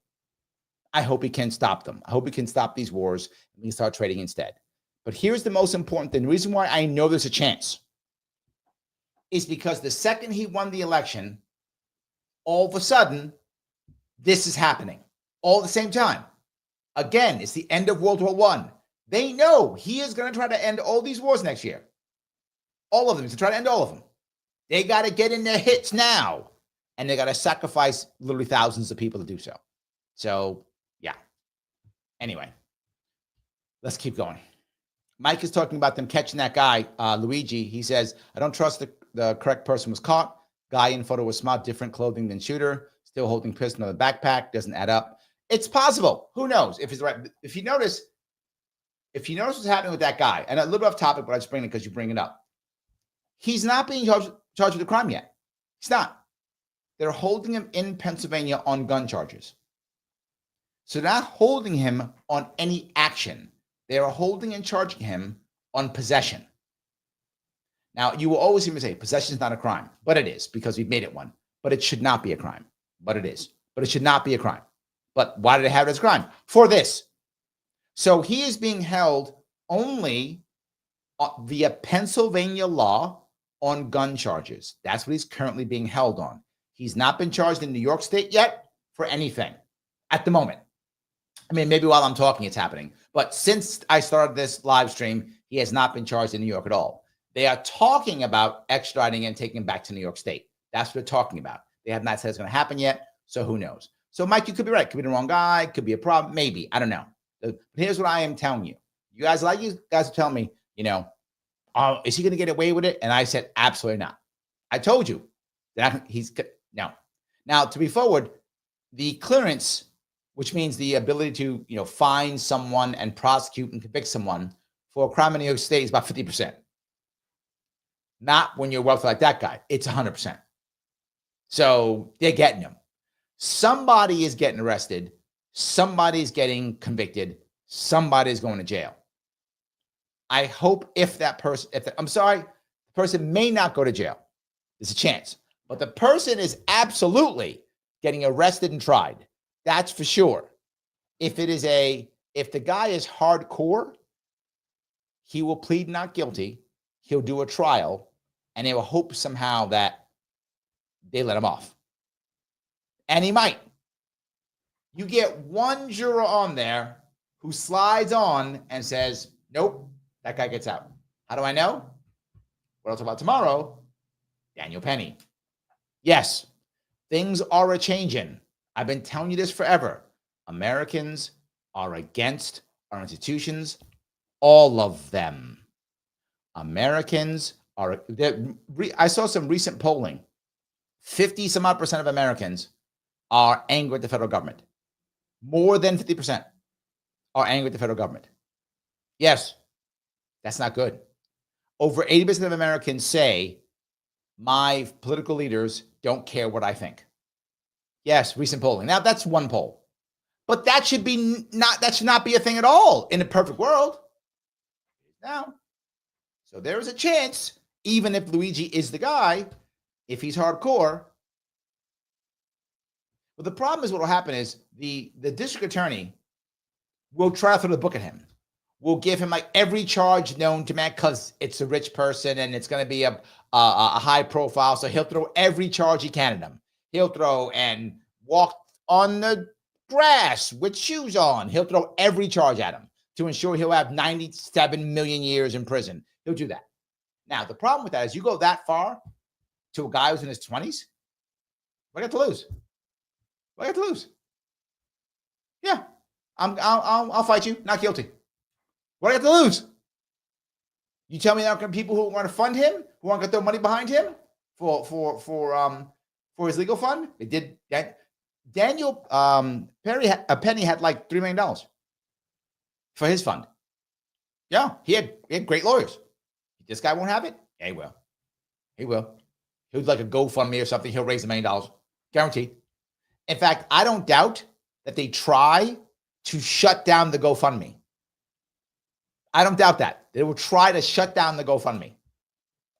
I hope he can stop them. I hope he can stop these wars and we can start trading instead. But here's the most important thing. The reason why I know there's a chance is because the second he won the election, all of a sudden, this is happening all at the same time. Again, it's the end of World War I. They know he is going to try to end all these wars next year. All of them. To try to end all of them. They got to get in their hits now. And they got to sacrifice literally thousands of people to do so. So, yeah. Anyway, let's keep going. Mike is talking about them catching that guy, Luigi. He says, I don't trust the correct person was caught. Guy in photo was smart, different clothing than shooter. Still holding pistol in the backpack. Doesn't add up. It's possible. Who knows if it's right? If you notice what's happening with that guy, and a little bit off topic, but I just bring it because you bring it up. He's not being charged with a crime yet. He's not. They're holding him in Pennsylvania on gun charges. So they're not holding him on any action. They are holding and charging him on possession. Now, you will always hear me say possession is not a crime, but it is because we've made it one. But it should not be a crime, but it is. But it should not be a crime. But why do they have it as a crime? For this. So he is being held only via Pennsylvania law on gun charges. That's what he's currently being held on. He's not been charged in New York State yet for anything at the moment. I mean, maybe while I'm talking, it's happening. But since I started this live stream, he has not been charged in New York at all. They are talking about extraditing and taking him back to New York State. That's what they're talking about. They have not said it's going to happen yet, so who knows? So, Mike, you could be right. Could be the wrong guy. Could be a problem. Maybe. I don't know. But here's what I am telling you. You guys are telling me, is he going to get away with it? And I said, absolutely not. I told you that no. Now, to be forward, the clearance, which means the ability to, find someone and prosecute and convict someone for a crime in New York State is about 50%. Not when you're wealthy like that guy. It's 100%. So they're getting him. Somebody is getting arrested. Somebody's getting convicted. Somebody's going to jail. I hope the person may not go to jail. There's a chance. But the person is absolutely getting arrested and tried. That's for sure. If the guy is hardcore, he will plead not guilty. He'll do a trial, and they will hope somehow that they let him off. And he might. You get one juror on there who slides on and says, nope, that guy gets out. How do I know? What I'll talk about tomorrow, Daniel Penny. Yes, things are a-changing. I've been telling you this forever. Americans are against our institutions, all of them. Americans are, I saw some recent polling. 50 some odd % of Americans are angry at the federal government. More than 50% are angry at the federal government. Yes, that's not good. Over 80% of Americans say my political leaders don't care what I think. Yes, recent polling. Now that's one poll, but that should not be a thing at all in a perfect world. Now, so there is a chance, even if Luigi is the guy, if he's hardcore. But the problem is what will happen is the district attorney will try to throw the book at him. We'll give him like every charge known to man because it's a rich person and it's going to be a high profile. So he'll throw every charge he can at him. He'll throw and walk on the grass with shoes on. He'll throw every charge at him to ensure he'll have 97 million years in prison. He'll do that. Now, the problem with that is you go that far to a guy who's in his 20s, what do I got to lose? What do I got to lose? Yeah, I'll fight you. Not guilty. What do I got to lose? You tell me there are people who want to fund him, who want to throw money behind him for his legal fund? They did that. Daniel Penny had like $3 million for his fund. Yeah, he had great lawyers. This guy won't have it? Yeah, he will. He will. He'll do like a GoFundMe or something. He'll raise $1 million. Guaranteed. In fact, I don't doubt that they try to shut down the GoFundMe. I don't doubt that. They will try to shut down the GoFundMe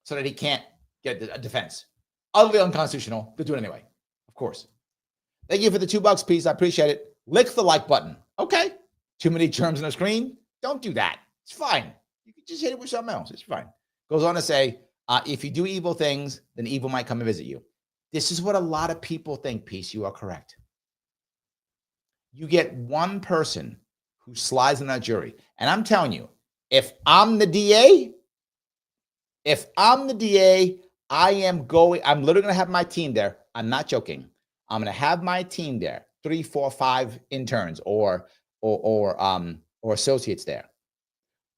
so that he can't get a defense. Utterly unconstitutional. They'll do it anyway, of course. Thank you for the $2, please. I appreciate it. Lick the like button. Okay. Too many germs on the screen? Don't do that. It's fine. You can just hit it with something else. It's fine. Goes on to say, if you do evil things, then evil might come and visit you. This is what a lot of people think, Peace. You are correct. You get one person who slides in that jury. And I'm telling you, if I'm the DA, I'm literally going to have my team there. I'm not joking. I'm going to have my team there, 3, 4, 5 interns or associates there,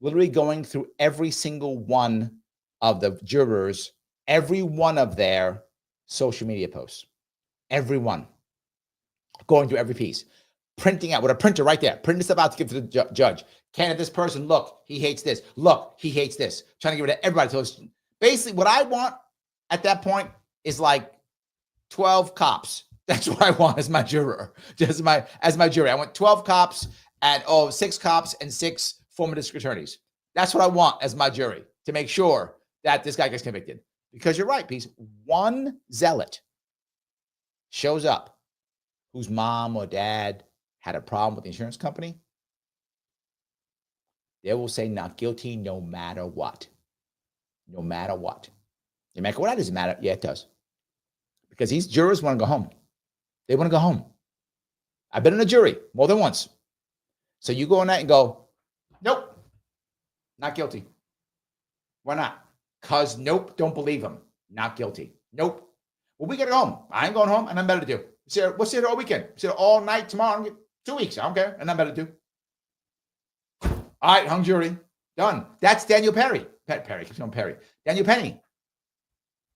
literally going through every single one of the jurors, every one of their social media posts, every one, going through every piece. printing out with a printer right there, printing stuff out to give to the judge. Candidate, this person, look, he hates this. Look, he hates this. Trying to get rid of everybody. So basically, what I want at that point is like 12 cops. That's what I want as my juror, as my jury. I want 12 cops and 6 cops and 6 former district attorneys. That's what I want as my jury to make sure that this guy gets convicted. Because you're right, Peace. One zealot shows up whose mom or dad had a problem with the insurance company. They will say not guilty no matter what. No matter what. You make well, that doesn't matter. Yeah, it does. Because these jurors want to go home. They want to go home. I've been in a jury more than once. So you go on that and go, nope, not guilty. Why not? Because nope, don't believe him. Not guilty. Nope. Well, we got to go home. I ain't going home, and I'm better to do. We'll sit here all weekend. Sit here all night tomorrow. 2 weeks. I don't care, and I'm better to do. All right, hung jury. Done. That's Daniel Perry. Perry. Daniel Penny.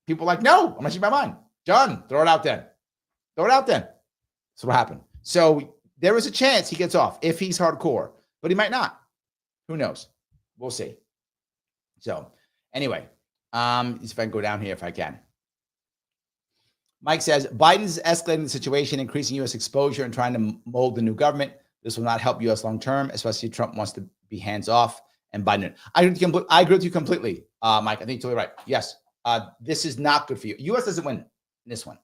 People like, no, I'm changing my mind. Done. Throw it out then. Throw it out then. That's what happened. So there is a chance he gets off if he's hardcore, but he might not. Who knows? We'll see. So anyway, if I can go down here if I can. Mike says, Biden's escalating the situation, increasing U.S. exposure and trying to mold the new government. This will not help U.S. long term, especially if Trump wants to be hands off and Biden. I agree with you completely, Mike. I think you're totally right. Yes, this is not good for you. U.S. doesn't win in this one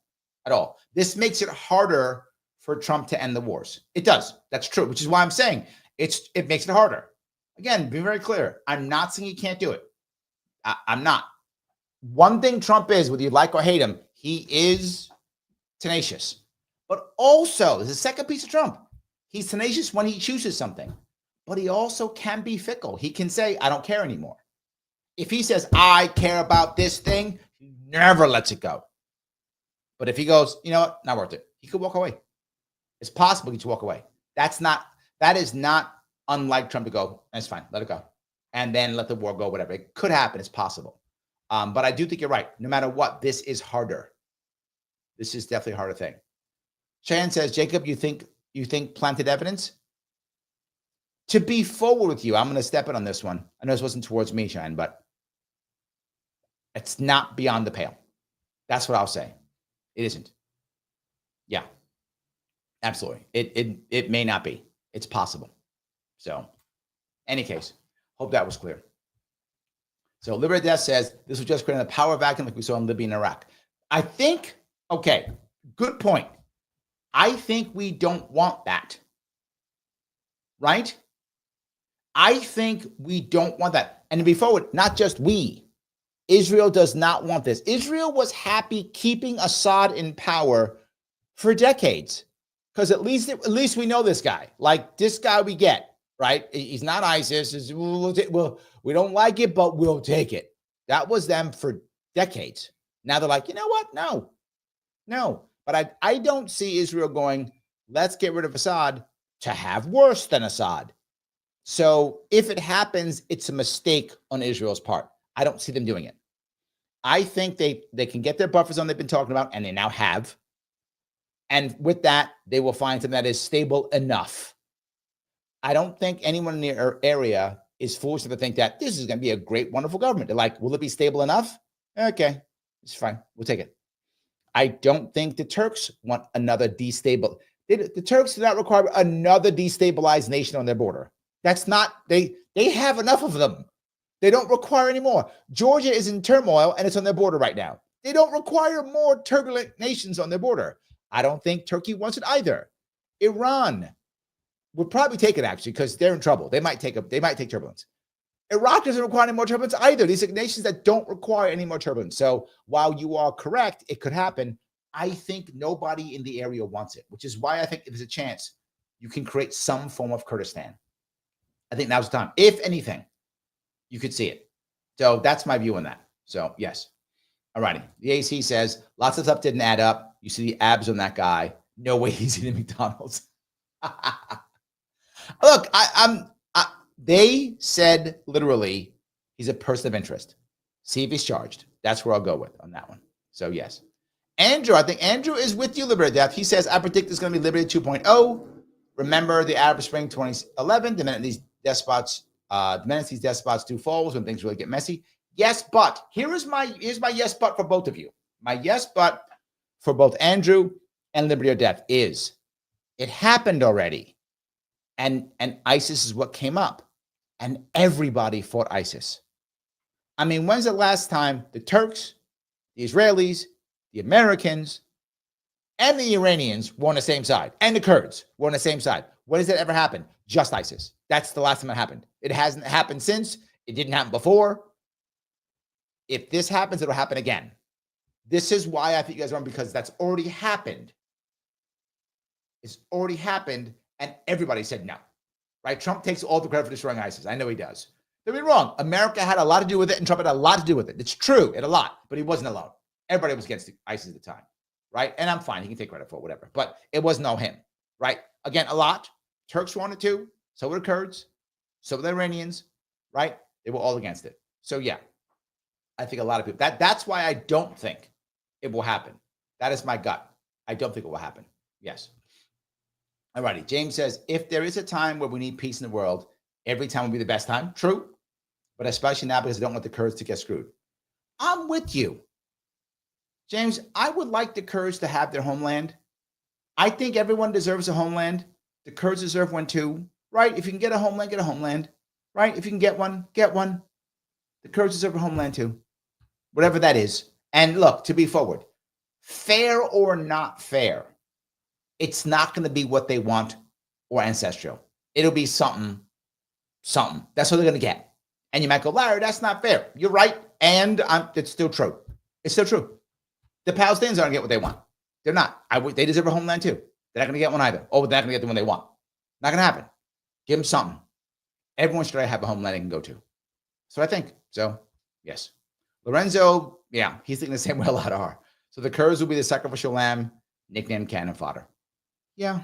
at all. This makes it harder for Trump to end the wars. It does. That's true, which is why I'm saying it makes it harder. Again, be very clear. I'm not saying he can't do it. I'm not. One thing Trump is, whether you like or hate him, he is tenacious. But also, there's a second piece of Trump. He's tenacious when he chooses something, but he also can be fickle. He can say, I don't care anymore. If he says, I care about this thing, he never lets it go. But if he goes, you know what, not worth it, he could walk away. It's possible he could walk away. That is not unlike Trump to go, that's fine, let it go. And then let the war go, whatever. It could happen, it's possible. But I do think you're right. No matter what, this is harder. This is definitely a harder thing. Cheyenne says, Jacob, you think planted evidence? To be forward with you, I'm going to step in on this one. I know this wasn't towards me, Cheyenne, but it's not beyond the pale. That's what I'll say. It isn't. Yeah, absolutely. It may not be. It's possible. So, any case, hope that was clear. So, Liberty Death says this was just creating a power vacuum like we saw in Libya and Iraq. I think, okay, good point. I think we don't want that. Right? I think we don't want that. And to be forward, not just we. Israel does not want this. Israel was happy keeping Assad in power for decades. Because at least we know this guy. Like this guy we get, right? He's not ISIS. We don't like it, but we'll take it. That was them for decades. Now they're like, you know what? No. But I don't see Israel going, let's get rid of Assad to have worse than Assad. So if it happens, it's a mistake on Israel's part. I don't see them doing it. I think they can get their buffer zone they've been talking about, and they now have. And with that, they will find something that is stable enough. I don't think anyone in the area is foolish to think that this is going to be a great, wonderful government. They're like, will it be stable enough? Okay, it's fine. We'll take it. I don't think the Turks want another destabilized. The Turks do not require another destabilized nation on their border. That's not, they have enough of them. They don't require any more. Georgia is in turmoil and it's on their border right now. They don't require more turbulent nations on their border. I don't think Turkey wants it either. Iran would probably take it actually because they're in trouble. They might take turbulence. Iraq doesn't require any more turbulence either. These are nations that don't require any more turbulence. So while you are correct, it could happen. I think nobody in the area wants it, which is why I think if there's a chance, you can create some form of Kurdistan. I think now's the time. If anything, you could see it. So that's my view on that. So yes. All righty. The AC says lots of stuff didn't add up. You see the abs on that guy. No way he's eating McDonald's. Look, they said literally he's a person of interest. See if he's charged. That's where I'll go with on that one. So yes. Andrew, I think Andrew is with you, Liberty Death. He says, I predict it's going to be Liberty 2.0. Remember the Arab Spring 2011, the minute these despots do fall is when things really get messy. Yes, but here's my yes, but for both of you. My yes, but for both Andrew and Liberty or Death is it happened already. And ISIS is what came up. And everybody fought ISIS. I mean, when's the last time the Turks, the Israelis, the Americans, and the Iranians were on the same side, and the Kurds were on the same side? When has that ever happened? Just ISIS. That's the last time it happened. It hasn't happened since. It didn't happen before. If this happens, it'll happen again. This is why I think you guys are wrong, because that's already happened. It's already happened, and everybody said no. Right? Trump takes all the credit for destroying ISIS. I know he does. Don't be wrong. America had a lot to do with it, and Trump had a lot to do with it. It's true, it had a lot, but he wasn't alone. Everybody was against ISIS at the time, right? And I'm fine. He can take credit for it, whatever. But it wasn't all him, right? Again, a lot. Turks wanted to. So were the Kurds. So were the Iranians, right? They were all against it. So yeah, I think a lot of people. That's why I don't think it will happen. That is my gut. I don't think it will happen. Yes. All righty. James says, if there is a time where we need peace in the world, every time will be the best time. True. But especially now because I don't want the Kurds to get screwed. I'm with you. James, I would like the Kurds to have their homeland. I think everyone deserves a homeland. The Kurds deserve one too, right? If you can get a homeland, get a homeland, right? If you can get one, get one. The Kurds deserve a homeland too, whatever that is. And look, to be forward, fair or not fair, it's not going to be what they want or ancestral. It'll be something. That's what they're going to get. And you might go, Larry, that's not fair. You're right. And it's still true. It's still true. The Palestinians aren't going to get what they want. They're not. They deserve a homeland too. They're not going to get one either. Oh, they're not going to get the one they want. Not going to happen. Give them something. Everyone should have a homeland they can go to. So I think. So, yes. Lorenzo, yeah, he's thinking the same way a lot are. So the Kurds will be the sacrificial lamb, nicknamed cannon fodder. Yeah.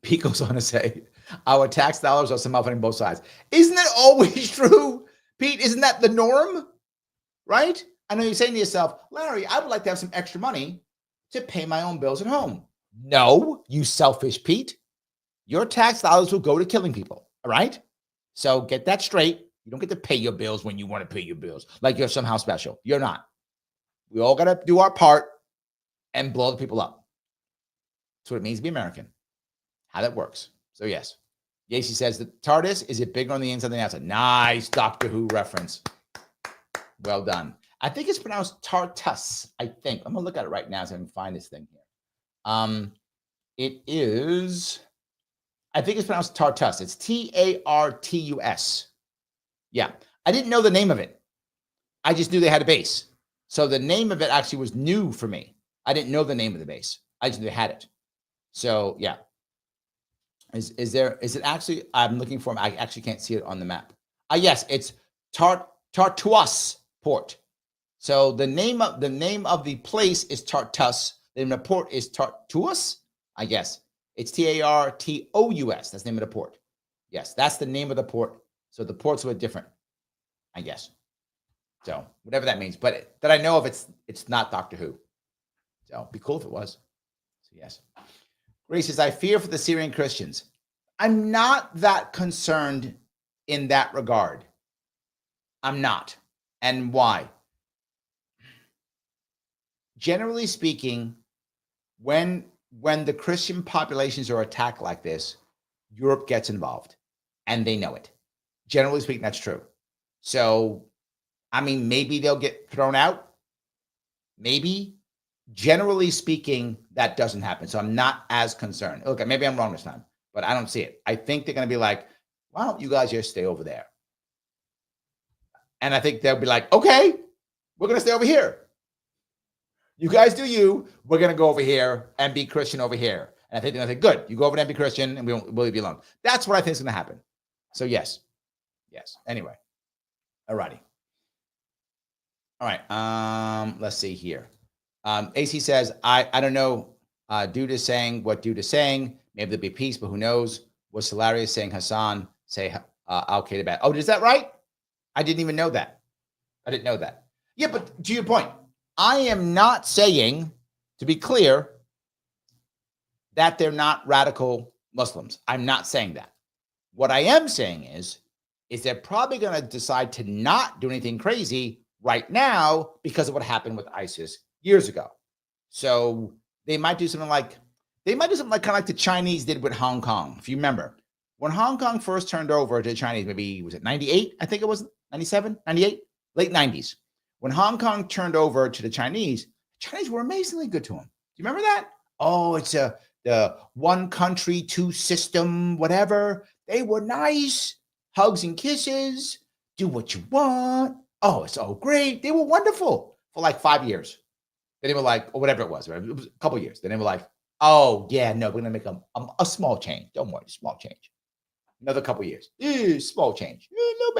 Pete goes on to say, our tax dollars are somehow funding both sides. Isn't it always true? Pete, isn't that the norm? Right? I know you're saying to yourself, Larry, I would like to have some extra money to pay my own bills at home. No, you selfish Pete. Your tax dollars will go to killing people. All right? So get that straight. You don't get to pay your bills when you want to pay your bills like you're somehow special. You're not. We all got to do our part and blow the people up. That's what it means to be American. How that works. So yes. Yacy says the TARDIS, is it bigger on the inside than the outside? Nice Doctor Who reference. Well done. I think it's pronounced Tartus, I think. I'm going to look at it right now so I can find this thing here. It is, I think it's pronounced Tartus. It's Tartus. Yeah. I didn't know the name of it. I just knew they had a base. So the name of it actually was new for me. I didn't know the name of the base. I just knew they had it. So yeah. Is it actually, I'm looking for, I actually can't see it on the map. Yes, it's Tartus Port. So the name of the place is Tartus. The name of the port is Tartus, I guess. It's Tartous. That's the name of the port. Yes, that's the name of the port. So the ports were different, I guess. So whatever that means. But that I know of, it's not Doctor Who. So it'd be cool if it was. So yes. Grace says, I fear for the Syrian Christians. I'm not that concerned in that regard. I'm not. And why? Generally speaking, when the Christian populations are attacked like this, Europe gets involved, and they know it. Generally speaking, that's true. So, I mean, maybe they'll get thrown out. Maybe. Generally speaking, that doesn't happen. So I'm not as concerned. Okay, maybe I'm wrong this time, but I don't see it. I think they're going to be like, why don't you guys just stay over there? And I think they'll be like, okay, we're going to stay over here. You guys do you. We're going to go over here and be Christian over here. And I think they're going to say, good, you go over there and be Christian, and we'll leave you alone. That's what I think is going to happen. So yes. Yes. Anyway. All righty. All right. Let's see here. AC says, I don't know. Dude is saying what Dude is saying. Maybe there'll be peace, but who knows? Was Hilarious saying Hassan say Al-Qaeda bad? Oh, is that right? I didn't even know that. I didn't know that. Yeah, but to your point, I am not saying, to be clear, that they're not radical Muslims. I'm not saying that. What I am saying is they're probably going to decide to not do anything crazy right now because of what happened with ISIS years ago. So they might do something like kind of like the Chinese did with Hong Kong. If you remember, when Hong Kong first turned over to the Chinese, maybe was it 98? I think it was 97, 98, late 90s. When Hong Kong turned over to the Chinese were amazingly good to them. Do you remember that? Oh, it's the one country, two system, whatever. They were nice. Hugs and kisses. Do what you want. Oh, it's all great. They were wonderful for like 5 years. Then they were like, or whatever it was, right? It was a couple of years. Then they were like, oh, yeah, no, we're going to make a small change. Don't worry, small change. Another couple of years. Small change. A little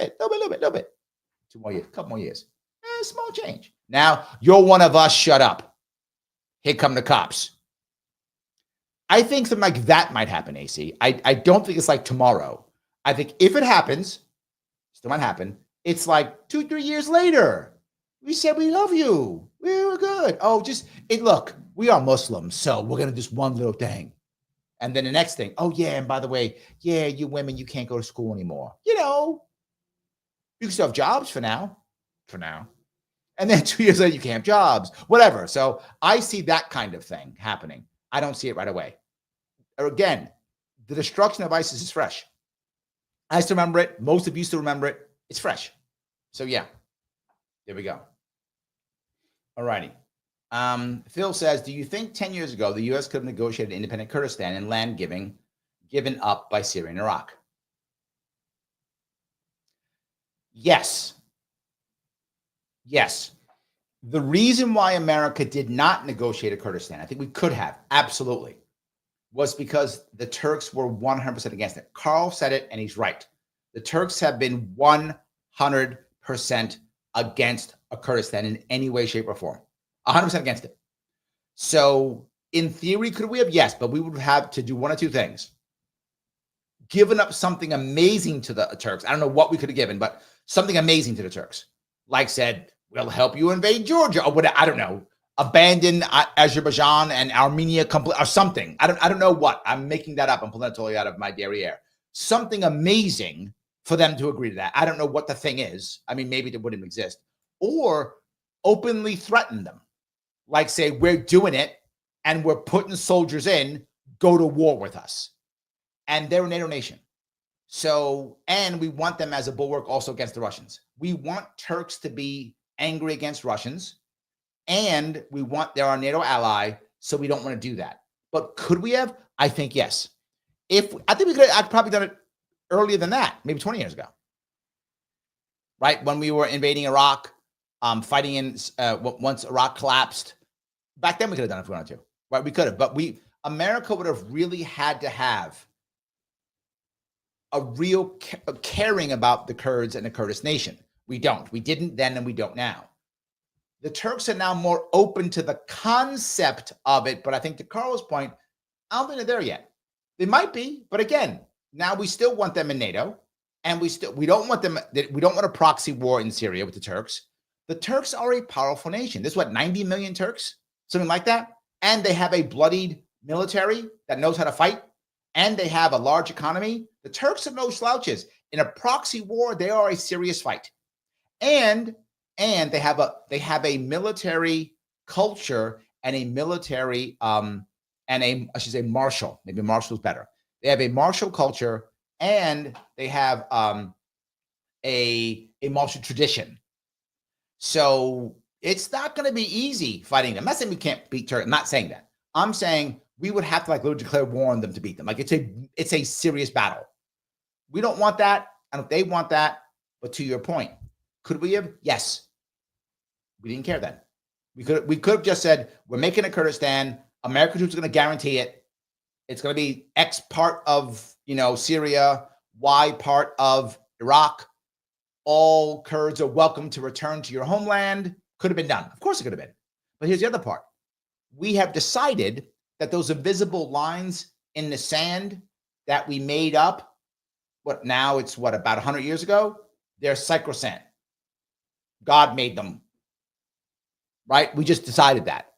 bit. 2 more years, couple more years. Small change. Now, you're one of us, shut up. Here come the cops. I think something like that might happen, AC. I don't think it's like tomorrow. I think if it happens, still might happen, it's like 2-3 years later. We said we love you. We were good. Oh, look, we are Muslims, so we're going to do this one little thing. And then the next thing, oh, yeah, and by the way, yeah, you women, you can't go to school anymore. You can still have jobs for now. And then 2 years later, you can't have jobs, whatever. So I see that kind of thing happening. I don't see it right away. Again, the destruction of ISIS is fresh. I still remember it. Most of you still remember it. It's fresh. So yeah, there we go. All righty. Phil says, do you think 10 years ago, the U.S. could have negotiated independent Kurdistan and land given up by Syria and Iraq? Yes. The reason why America did not negotiate a Kurdistan, I think we could have, absolutely, was because the Turks were 100% against it. Carl said it, and he's right. The Turks have been 100% against a Kurdistan in any way, shape, or form. 100% against it. So in theory, could we have? Yes, but we would have to do one of two things. Given up something amazing to the Turks. I don't know what we could have given, but something amazing to the Turks. Like said, we'll help you invade Georgia or whatever. I don't know. Abandon Azerbaijan and Armenia or something. I don't know what. I'm making that up. I'm pulling that totally out of my derriere. Something amazing for them to agree to that. I don't know what the thing is. I mean, maybe it wouldn't exist. Or openly threaten them. Like say, we're doing it and we're putting soldiers in, go to war with us. And they're a NATO nation. So, and we want them as a bulwark also against the Russians. We want Turks to be angry against Russians, and we want they're our NATO ally, so we don't want to do that. But could we have? I think yes. I think we could have probably done it earlier than that, maybe 20 years ago. Right? When we were invading Iraq, fighting in once Iraq collapsed. Back then we could have done it if we wanted to. Right? We could have, but America would have really had to have a real caring about the Kurds and the Kurdish nation. We don't. We didn't then, and we don't now. The Turks are now more open to the concept of it, but I think to Carl's point, I don't think they're there yet. They might be, but again, now we still want them in NATO, and we don't want them. We don't want a proxy war in Syria with the Turks. The Turks are a powerful nation. There's 90 million Turks, something like that, and they have a bloodied military that knows how to fight, and they have a large economy. The Turks are no slouches. In a proxy war, they are a serious fight. And they have a military culture and a military I should say martial. Maybe martial is better. They have a martial culture and they have a martial tradition. So it's not going to be easy fighting them. I'm not saying we can't beat Turkey. I'm not saying that. I'm saying we would have to literally declare war on them to beat them. Like it's a serious battle. We don't want that. I don't know if they want that. But to your point, could we have? Yes. We didn't care then. We could have just said, we're making a Kurdistan. American troops are going to guarantee it. It's going to be X part of, Syria, Y part of Iraq. All Kurds are welcome to return to your homeland. Could have been done. Of course it could have been. But here's the other part. We have decided that those invisible lines in the sand that we made up, about 100 years ago, they're sacrosanct. God made them. Right? We just decided that.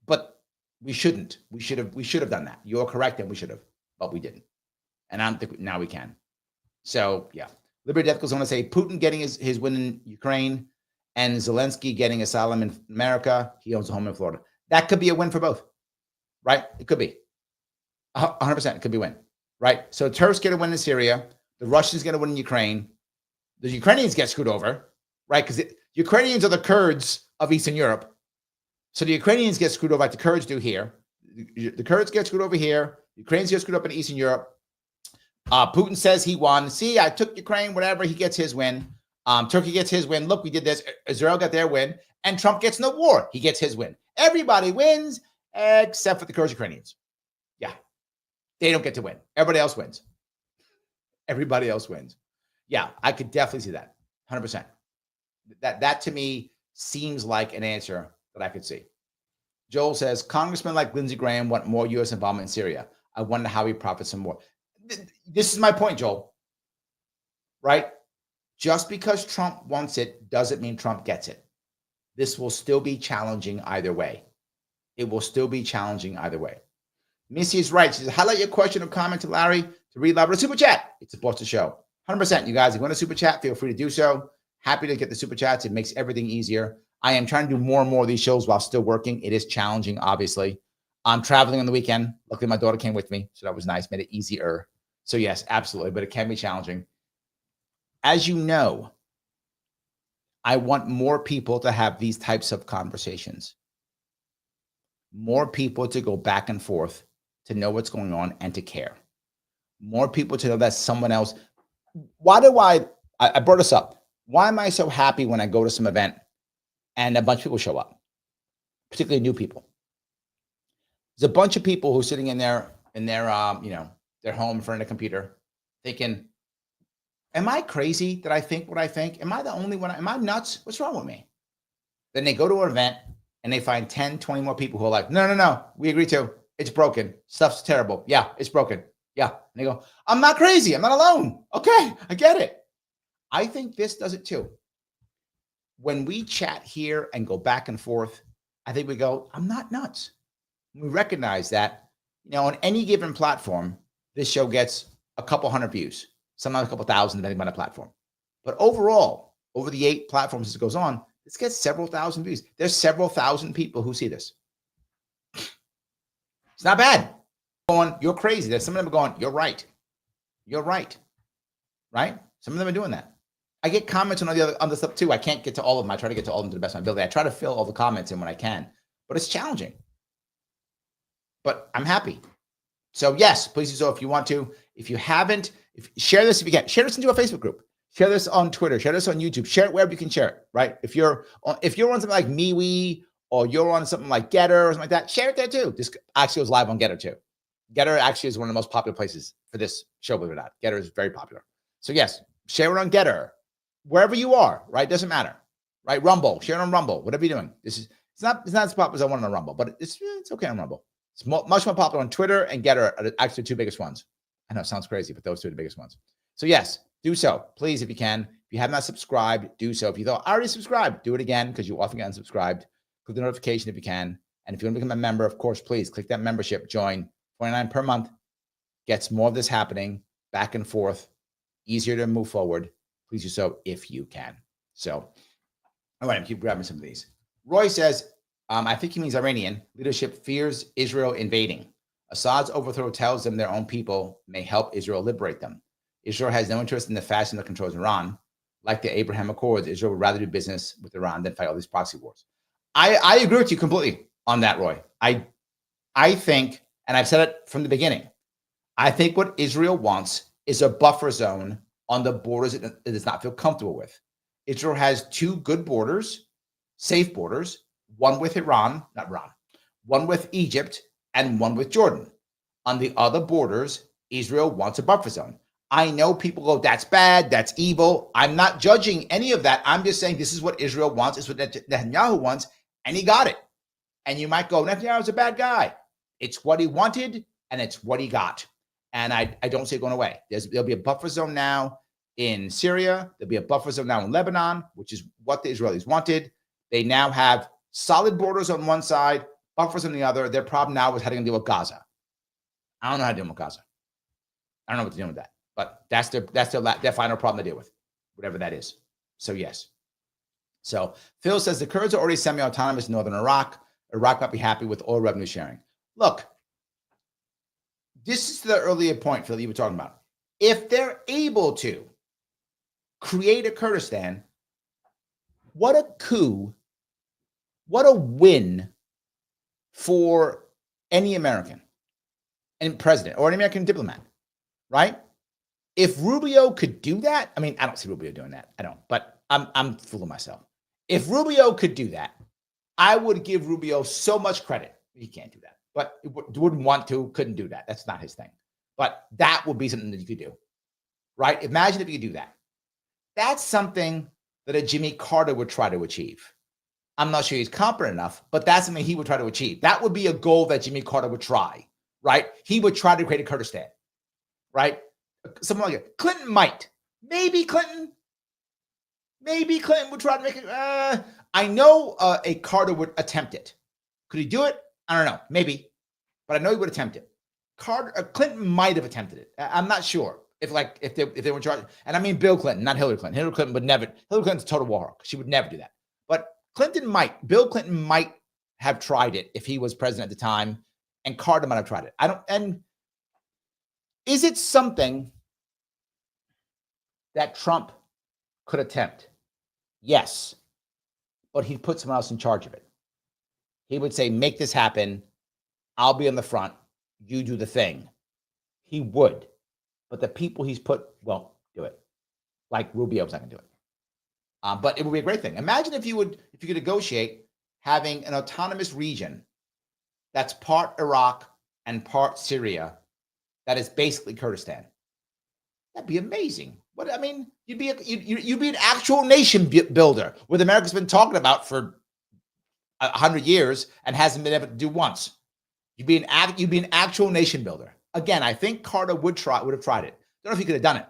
But We shouldn't. We should have done that. You're correct, and we should have, but we didn't. And I don't think now we can. So yeah, Liberty Death goes on to say Putin getting his win in Ukraine and Zelensky getting asylum in America. He owns a home in Florida. That could be a win for both, right? It could be 100%. It could be a win, right? So Turks get a win in Syria. The Russians get a win in Ukraine. The Ukrainians get screwed over, right? Because Ukrainians are the Kurds of Eastern Europe. So the Ukrainians get screwed over like the Kurds do here. The Kurds get screwed over here. The Ukrainians get screwed up in Eastern Europe. Putin says he won. See, I took Ukraine, whatever. He gets his win. Turkey gets his win. Look, we did this. Israel got their win. And Trump gets no war. He gets his win. Everybody wins except for the Kurds Ukrainians. Yeah. They don't get to win. Everybody else wins. Everybody else wins. Yeah, I could definitely see that. 100%. That to me seems like an answer that I could see. Joel says, Congressmen like Lindsey Graham want more U.S. involvement in Syria. I wonder how he profits some more. This is my point, Joel. Right? Just because Trump wants it doesn't mean Trump gets it. This will still be challenging either way. It will still be challenging either way. Missy is right. She says, highlight your question or comment to Larry to read loud with a super chat. It supports the show. 100%. You guys, if you want a super chat, feel free to do so. Happy to get the super chats. It makes everything easier. I am trying to do more and more of these shows while still working. It is challenging, obviously. I'm traveling on the weekend. Luckily, my daughter came with me, so that was nice. Made it easier. So yes, absolutely, but it can be challenging. As you know, I want more people to have these types of conversations. More people to go back and forth, to know what's going on and to care. More people to know that someone else. Why do I brought this up. Why am I so happy when I go to some event and a bunch of people show up, particularly new people? There's a bunch of people who are sitting in their home in front of the computer thinking, am I crazy that I think what I think? Am I the only one? Am I nuts? What's wrong with me? Then they go to an event and they find 10, 20 more people who are like, no, we agree to. It's broken. Stuff's terrible. Yeah, it's broken. Yeah. And they go, I'm not crazy. I'm not alone. Okay, I get it. I think this does it too. When we chat here and go back and forth, I think we go, I'm not nuts. We recognize that, on any given platform, this show gets a couple hundred views, sometimes a couple thousand, depending on the platform. But overall, over the 8 platforms as it goes on, this gets several thousand views. There's several thousand people who see this. It's not bad. Going, you're crazy. There's some of them going, you're right. You're right. Right? Some of them are doing that. I get comments on the other stuff too. I can't get to all of them. I try to get to all of them to the best of my ability. I try to fill all the comments in when I can, but it's challenging. But I'm happy. So yes, please do so if you want to. If you haven't, share this if you can. Share this into a Facebook group. Share this on Twitter. Share this on YouTube. Share it wherever you can share it, right? If you're on something like MeWe or you're on something like Getter or something like that, share it there too. This actually goes live on Getter too. Getter actually is one of the most popular places for this show, believe it or not. Getter is very popular. So yes, share it on Getter. Wherever you are, right? Doesn't matter, right? Rumble, share it on Rumble, whatever you're doing. It's not as popular as I want on Rumble, but it's okay on Rumble. It's much more popular on Twitter and Getter are actually the 2 biggest ones. I know it sounds crazy, but those 2 are the biggest ones. So yes, do so, please, if you can. If you have not subscribed, do so. If you thought I already subscribed, do it again because you often get unsubscribed. Click the notification if you can. And if you want to become a member, of course, please click that membership, join. $29 per month gets more of this happening back and forth, easier to move forward. Please do so if you can. So, all right, I'm keep grabbing some of these. Roy says, I think he means Iranian leadership fears Israel invading. Assad's overthrow tells them their own people may help Israel liberate them. Israel has no interest in the fashion that controls Iran. Like the Abraham Accords, Israel would rather do business with Iran than fight all these proxy wars. I agree with you completely on that, Roy. I think, and I've said it from the beginning, I think what Israel wants is a buffer zone on the borders it does not feel comfortable with. Israel has 2 good borders, safe borders, one with one with Egypt and one with Jordan. On the other borders, Israel wants a buffer zone. I know people go, that's bad, that's evil. I'm not judging any of that. I'm just saying this is what Israel wants, it's what Netanyahu wants, and he got it. And you might go, Netanyahu's a bad guy. It's what he wanted, and it's what he got. And I don't see it going away. There'll be a buffer zone now in Syria. There'll be a buffer zone now in Lebanon, which is what the Israelis wanted. They now have solid borders on one side, but for something other. Their problem now is how to deal with Gaza. I don't know how to deal with Gaza. I don't know what to do with that. But that's their final problem to deal with, whatever that is. So yes. So Phil says the Kurds are already semi-autonomous in northern Iraq. Iraq might be happy with oil revenue sharing. Look, this is the earlier point, Phil, you were talking about. If they're able to create a Kurdistan, what a coup, what a win for any American and president or an American diplomat, right? If Rubio could do that, I mean, I don't see Rubio doing that. I don't, but I'm fooling myself. If Rubio could do that, I would give Rubio so much credit. He can't do that, but wouldn't want to, couldn't do that. That's not his thing. But that would be something that you could do, right? Imagine if you could do that. That's something that a Jimmy Carter would try to achieve. I'm not sure he's competent enough, but that's something he would try to achieve. That would be a goal that Jimmy Carter would try, right? He would try to create a Kurdistan, right? Something like it. Clinton might. Maybe Clinton would try to make it. I know a Carter would attempt it. Could he do it? I don't know. Maybe. But I know he would attempt it. Clinton might have attempted it. I'm not sure if they were in charge. And I mean Bill Clinton, not Hillary Clinton. Hillary Clinton would never. Hillary Clinton's a total war hawk. She would never do that. But Clinton might. Bill Clinton might have tried it if he was president at the time, and Carter might have tried it. And is it something that Trump could attempt? Yes. But he'd put someone else in charge of it. He would say, make this happen. I'll be on the front. You do the thing. He would. But the people he's put won't do it. Like Rubio's not going to do it. But it would be a great thing. Imagine if you could negotiate having an autonomous region that's part Iraq and part Syria that is basically Kurdistan. That'd be amazing. But I mean, you'd be an actual nation builder, what America's been talking about for 100 years and hasn't been able to do once. You'd be an actual nation builder. Again, I think Carter would have tried it. Don't know if he could have done it.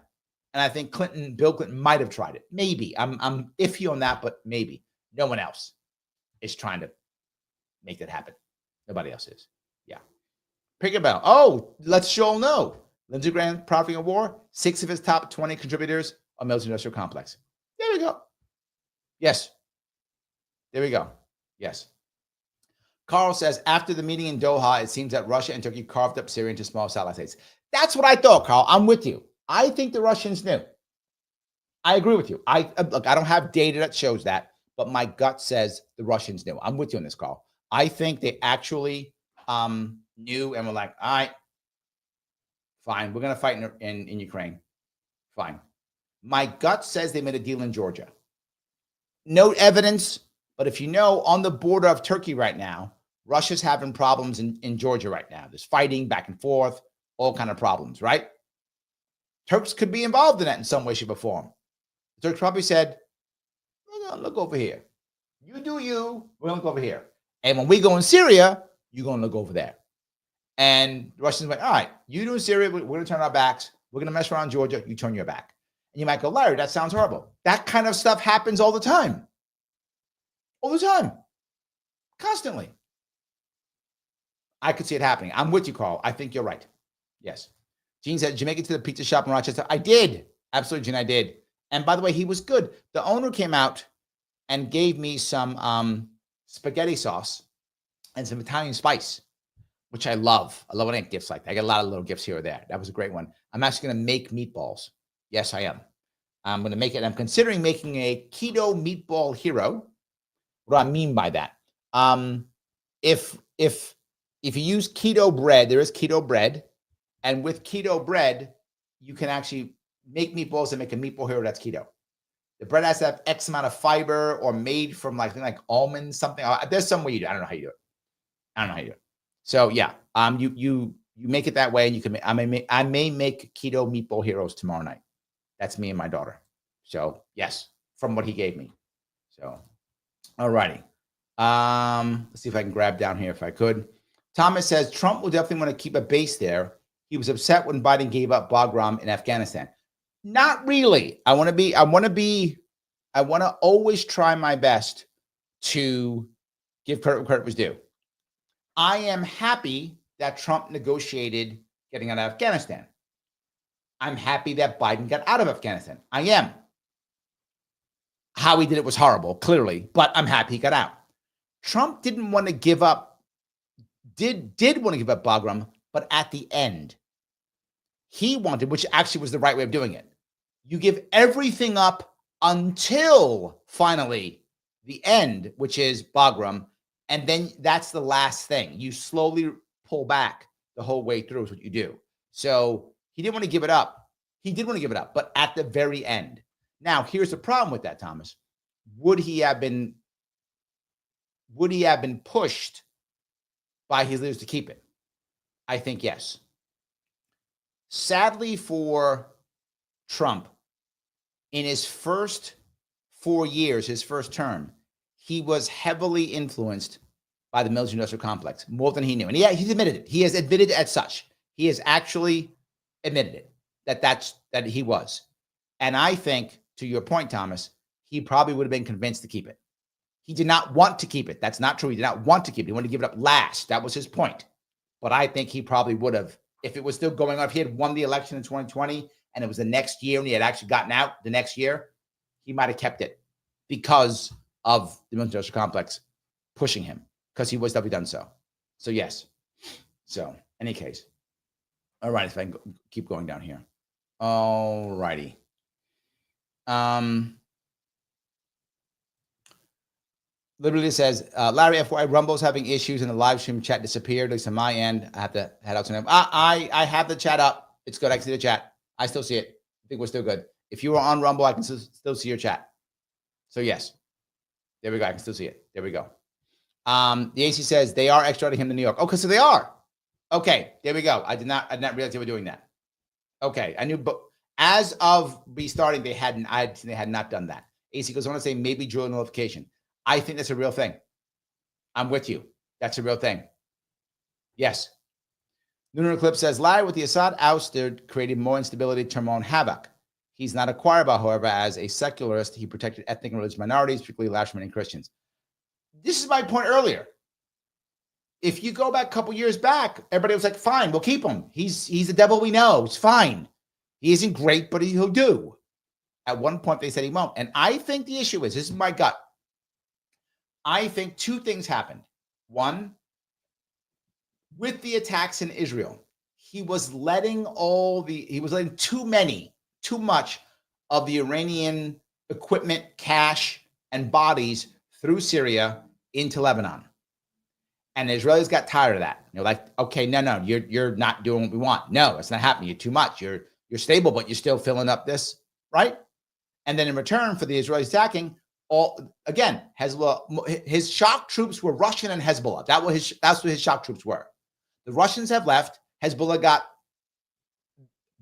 And I think Bill Clinton might have tried it. Maybe. I'm iffy on that, but maybe. No one else is trying to make that happen. Nobody else is. Yeah. Pick a bell. Oh, let's show know. Lindsey Graham profiting of war. 6 of his top 20 contributors are military-industrial complex. There we go. Yes. There we go. Yes. Carl says, after the meeting in Doha, it seems that Russia and Turkey carved up Syria into small satellite states. That's what I thought, Carl. I'm with you. I think the Russians knew. I agree with you. Look, I don't have data that shows that, but my gut says the Russians knew. I'm with you on this, Carl. I think they actually knew and were like, all right, fine. We're going to fight in Ukraine. Fine. My gut says they made a deal in Georgia. No evidence, but if you know, on the border of Turkey right now, Russia's having problems in Georgia right now. There's fighting back and forth, all kind of problems, right? Turks could be involved in that in some way, shape, or form. The Turks probably said, no, look over here. You do you. We're going to look over here. And when we go in Syria, you're going to look over there. And the Russians went, all right, you do in Syria, we're going to turn our backs. We're going to mess around Georgia. You turn your back. And you might go, Larry, that sounds horrible. That kind of stuff happens all the time. All the time. Constantly. I could see it happening. I'm with you, Carl. I think you're right. Yes. Gene said, did you make it to the pizza shop in Rochester? I did. Absolutely, Gene, I did. And by the way, he was good. The owner came out and gave me some spaghetti sauce and some Italian spice, which I love. I love when I get gifts like that. I get a lot of little gifts here or there. That was a great one. I'm actually going to make meatballs. Yes, I am. I'm going to make it. I'm considering making a keto meatball hero. What do I mean by that? If you use keto bread, there is keto bread. And with keto bread, you can actually make meatballs and make a meatball hero that's keto. The bread has to have X amount of fiber or made from like almonds, something. There's some way you do. I don't know how you do it. So yeah, you make it that way, and you can. I may make keto meatball heroes tomorrow night. That's me and my daughter. So yes, from what he gave me. So, all righty. Let's see if I can grab down here if I could. Thomas says Trump will definitely want to keep a base there. He was upset when Biden gave up Bagram in Afghanistan. Not really. I want to always try my best to give credit where credit was due. I am happy that Trump negotiated getting out of Afghanistan. I'm happy that Biden got out of Afghanistan. I am. How he did it was horrible, clearly, but I'm happy he got out. Trump didn't want to give up, did want to give up Bagram, but at the end, he wanted, which actually was the right way of doing it. You give everything up until finally the end, which is Bagram, and then that's the last thing. You slowly pull back the whole way through is what you do. So he didn't want to give it up. He did want to give it up, but at the very end. Now, here's the problem with that, Thomas. Would he have been pushed by his leaders to keep it? I think yes. Sadly for Trump, in his first 4 years, his first term, he was heavily influenced by the military-industrial complex, more than he knew. And he's admitted it. He has admitted as such. He has actually admitted it, that he was. And I think, to your point, Thomas, he probably would have been convinced to keep it. He did not want to keep it. That's not true. He did not want to keep it. He wanted to give it up last. That was his point. But I think he probably would have, if it was still going on, if he had won the election in 2020 and it was the next year and he had actually gotten out the next year, he might have kept it because of the military complex pushing him, because he was definitely done so. So yes. So any case. All right, if I can keep going down here. All righty. Literally says, Larry, FYI, Rumble's having issues and the live stream chat disappeared. At least on my end, I have to head out to them. I have the chat up. It's good. I can see the chat. I still see it. I think we're still good. If you were on Rumble, I can still see your chat. So yes, there we go. I can still see it. There we go. The AC says they are extraditing him to New York. Okay, so they are. Okay, there we go. I did not realize they were doing that. Okay, I knew, but as of restarting, they had not done that. AC goes on to say maybe drill notification. I think that's a real thing. I'm with you. That's a real thing. Yes. Lunar Eclipse says, Larry, with the Assad ousted, created more instability, turmoil, and havoc. He's not acquired, however, as a secularist. He protected ethnic and religious minorities, particularly Lashman and Christians. This is my point earlier. If you go back a couple years back, everybody was like, fine, we'll keep him. He's the devil we know. It's fine. He isn't great, but he'll do. At one point, they said he won't. And I think the issue is, this is my gut. I think two things happened. One, with the attacks in Israel, he was letting too much of the Iranian equipment, cash, and bodies through Syria into Lebanon. And the Israelis got tired of that. They're like, okay, no, you're not doing what we want. No, it's not happening. You're too much. You're stable, but you're still filling up this, right? And then in return for the Israelis attacking, Hezbollah, his shock troops were Russian and Hezbollah. That's what his shock troops were. The Russians have left. Hezbollah got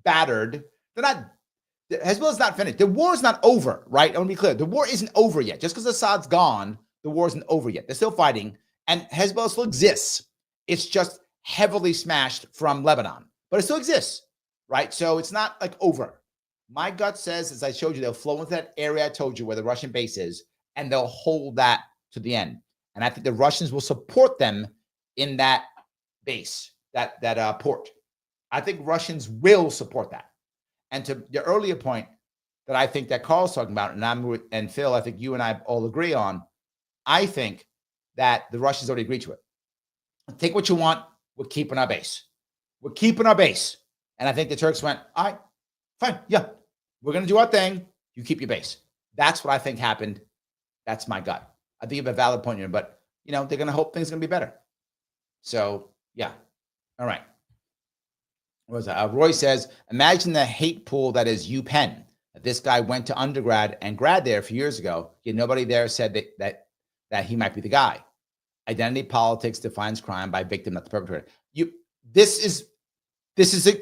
battered. Hezbollah's not finished. The war is not over, right? I want to be clear. The war isn't over yet. Just because Assad's gone, the war isn't over yet. They're still fighting, and Hezbollah still exists. It's just heavily smashed from Lebanon, but it still exists, right? So it's not like over. My gut says, as I showed you, they'll flow into that area I told you where the Russian base is, and they'll hold that to the end. And I think the Russians will support them in that base, that port. I think Russians will support that. And to the earlier point that I think that Carl's talking about, and Phil, I think you and I all agree on, I think that the Russians already agreed to it. Take what you want. We're keeping our base. We're keeping our base. And I think the Turks went, all right, fine. Yeah, we're going to do our thing. You keep your base. That's what I think happened. That's my gut. I think you have a valid point here, but, they're going to hope things are going to be better. So, yeah. All right. What was that? Roy says, imagine the hate pool that is UPenn. This guy went to undergrad and grad there a few years ago. Yet nobody there said that he might be the guy. Identity politics defines crime by victim, not the perpetrator. This is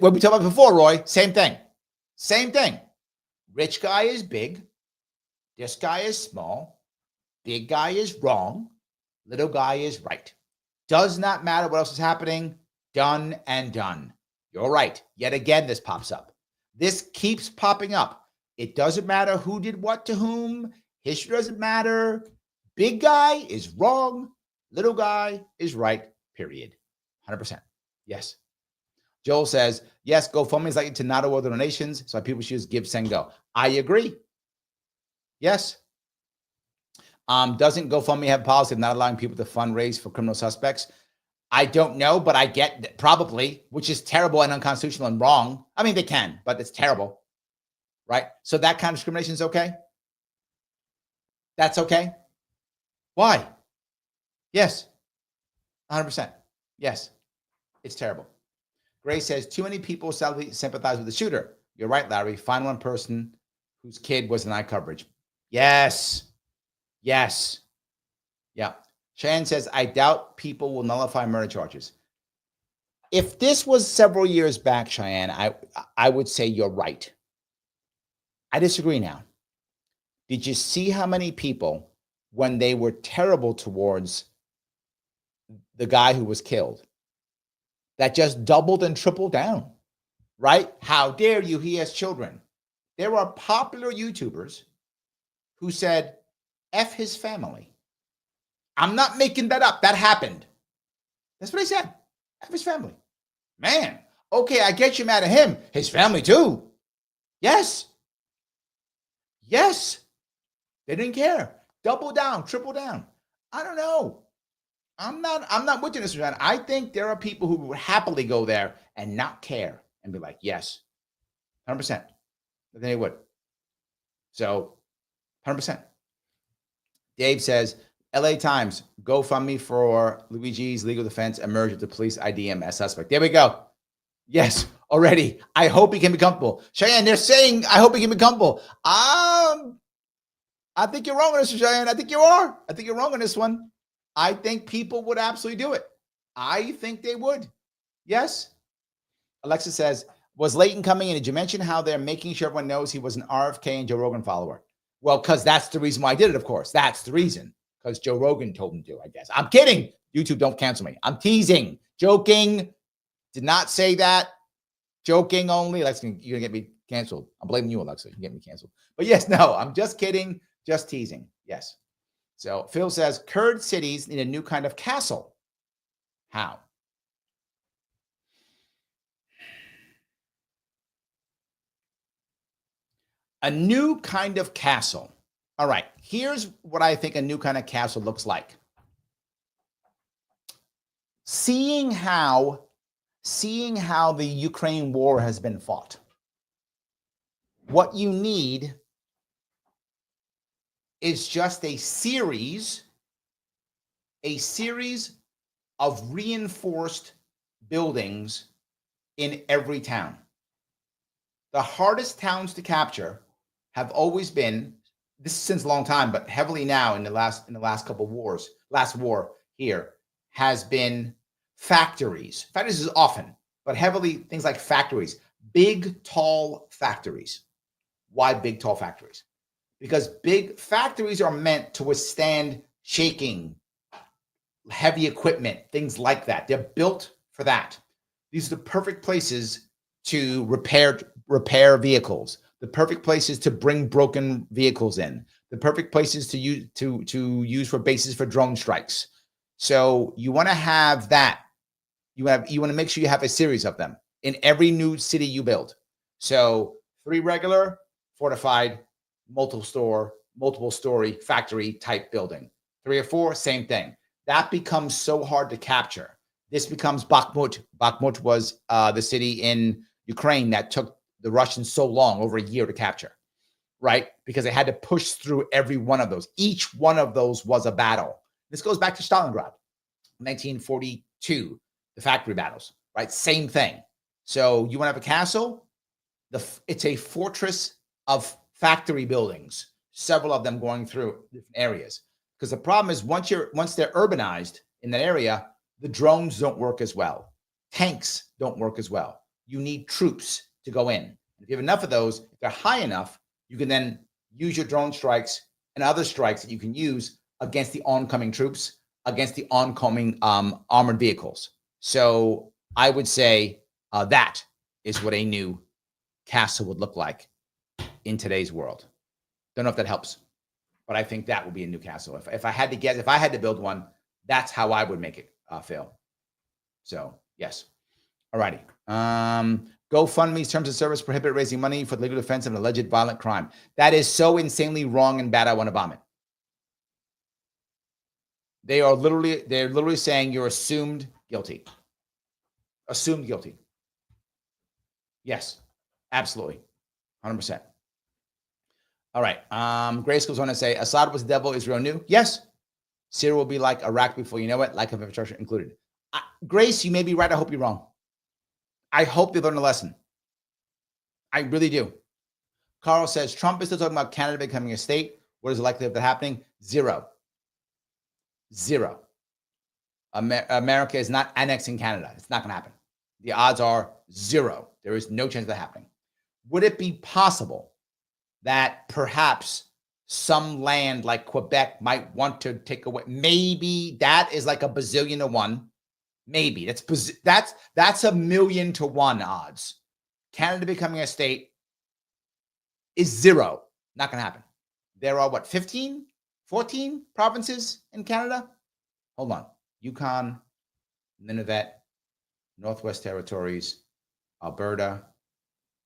what we talked about before, Roy. Same thing. Same thing. Rich guy is big. This guy is small. Big guy is wrong. Little guy is right. Does not matter what else is happening. Done and done. You're right. Yet again, this pops up. This keeps popping up. It doesn't matter who did what to whom. History doesn't matter. Big guy is wrong. Little guy is right. period. 100%. Yes. Joel says, yes, GoFundMe is likely to not award donations, so people should use Give, Send, Go. I agree. Yes. Doesn't GoFundMe have a policy of not allowing people to fundraise for criminal suspects? I don't know, but I get that probably, which is terrible and unconstitutional and wrong. I mean, they can, but it's terrible, right? So that kind of discrimination is okay? That's okay? Why? Yes. 100%. Yes. It's terrible. Gray says, too many people sadly sympathize with the shooter. You're right, Larry. Find one person whose kid was in eye coverage. Yes. Yes. Yeah. Cheyenne says, I doubt people will nullify murder charges. If this was several years back, Cheyenne, I would say you're right. I disagree now. Did you see how many people, when they were terrible towards the guy who was killed, that just doubled and tripled down, right? How dare you? He has children. There are popular YouTubers who said, F his family. I'm not making that up. That happened. That's what he said. F his family. Man, okay, I get you mad at him. His family too. Yes. Yes. They didn't care. Double down, triple down. I don't know. I'm not with you, Mr. John. I think there are people who would happily go there and not care and be like, yes, 100%. But then they would. So 100%. Dave says, LA Times, GoFundMe for Luigi's legal defense emerged with the police ID him as suspect. There we go. Yes, already. I hope he can be comfortable. Cheyenne, they're saying, I hope he can be comfortable. I think you're wrong on this, Cheyenne. I think you are. I think you're wrong on this one. I think people would absolutely do it. I think they would. Yes. Alexa says, was Leighton coming in? Did you mention how they're making sure everyone knows he was an RFK and Joe Rogan follower? Well, because that's the reason why I did it, of course. That's the reason. Because Joe Rogan told him to, I guess. I'm kidding. YouTube, don't cancel me. I'm teasing. Joking. Did not say that. Joking only. Alexa, you're going to get me canceled. I'm blaming you, Alexa. You can get me canceled. But yes, no, I'm just kidding. Just teasing. Yes. So Phil says, Kurd cities need a new kind of castle. How? A new kind of castle. All right, here's what I think a new kind of castle looks like. Seeing how the Ukraine war has been fought, what you need is just a series of reinforced buildings in every town. The hardest towns to capture have always been, this is since a long time, but heavily now in the last couple of wars, last war here has been factories. Factories is often, but heavily things like factories, big, tall factories. Why big, tall factories? Because big factories are meant to withstand shaking, heavy equipment, things like that. They're built for that. These are the perfect places to repair vehicles, the perfect places to bring broken vehicles in, the perfect places to use for bases for drone strikes. So you want to have that. You want to make sure you have a series of them in every new city you build. So 3 regular, fortified, multiple story factory type building. 3 or 4, same thing. That becomes so hard to capture. This becomes Bakhmut. Bakhmut was the city in Ukraine that took the Russians so long, over a year, to capture, right? Because they had to push through every one of those. Each one of those was a battle. This goes back to Stalingrad, 1942, the factory battles, right? Same thing. So you want to have a castle? It's a fortress of factory buildings, several of them going through different areas. Because the problem is once they're urbanized in that area, the drones don't work as well. Tanks don't work as well. You need troops to go in. If you have enough of those, if they're high enough, you can then use your drone strikes and other strikes that you can use against the oncoming troops, against the oncoming armored vehicles. So I would say that is what a new castle would look like in today's world. Don't know if that helps, but I think that would be a new castle. If I had to guess, if I had to build one, that's how I would make it, Phil. So, yes. All righty. GoFundMe's terms of service prohibit raising money for the legal defense of an alleged violent crime. That is so insanely wrong and bad, I want to vomit. They're literally saying you're assumed guilty. Assumed guilty. Yes, absolutely. 100%. All right. Grace goes on to say, Assad was the devil, Israel knew. Yes. Syria will be like Iraq before you know it, lack of infrastructure included. Grace, you may be right. I hope you're wrong. I hope they learn a lesson. I really do. Carl says, Trump is still talking about Canada becoming a state. What is the likelihood of that happening? Zero. America is not annexing Canada. It's not going to happen. The odds are zero. There is no chance of that happening. Would it be possible that perhaps some land like Quebec might want to take away? Maybe that is like a bazillion to one. Maybe that's 1,000,000 to 1 odds. Canada becoming a state is zero. Not going to happen. There are 15, 14 provinces in Canada? Hold on. Yukon, Nunavut, Northwest Territories, Alberta,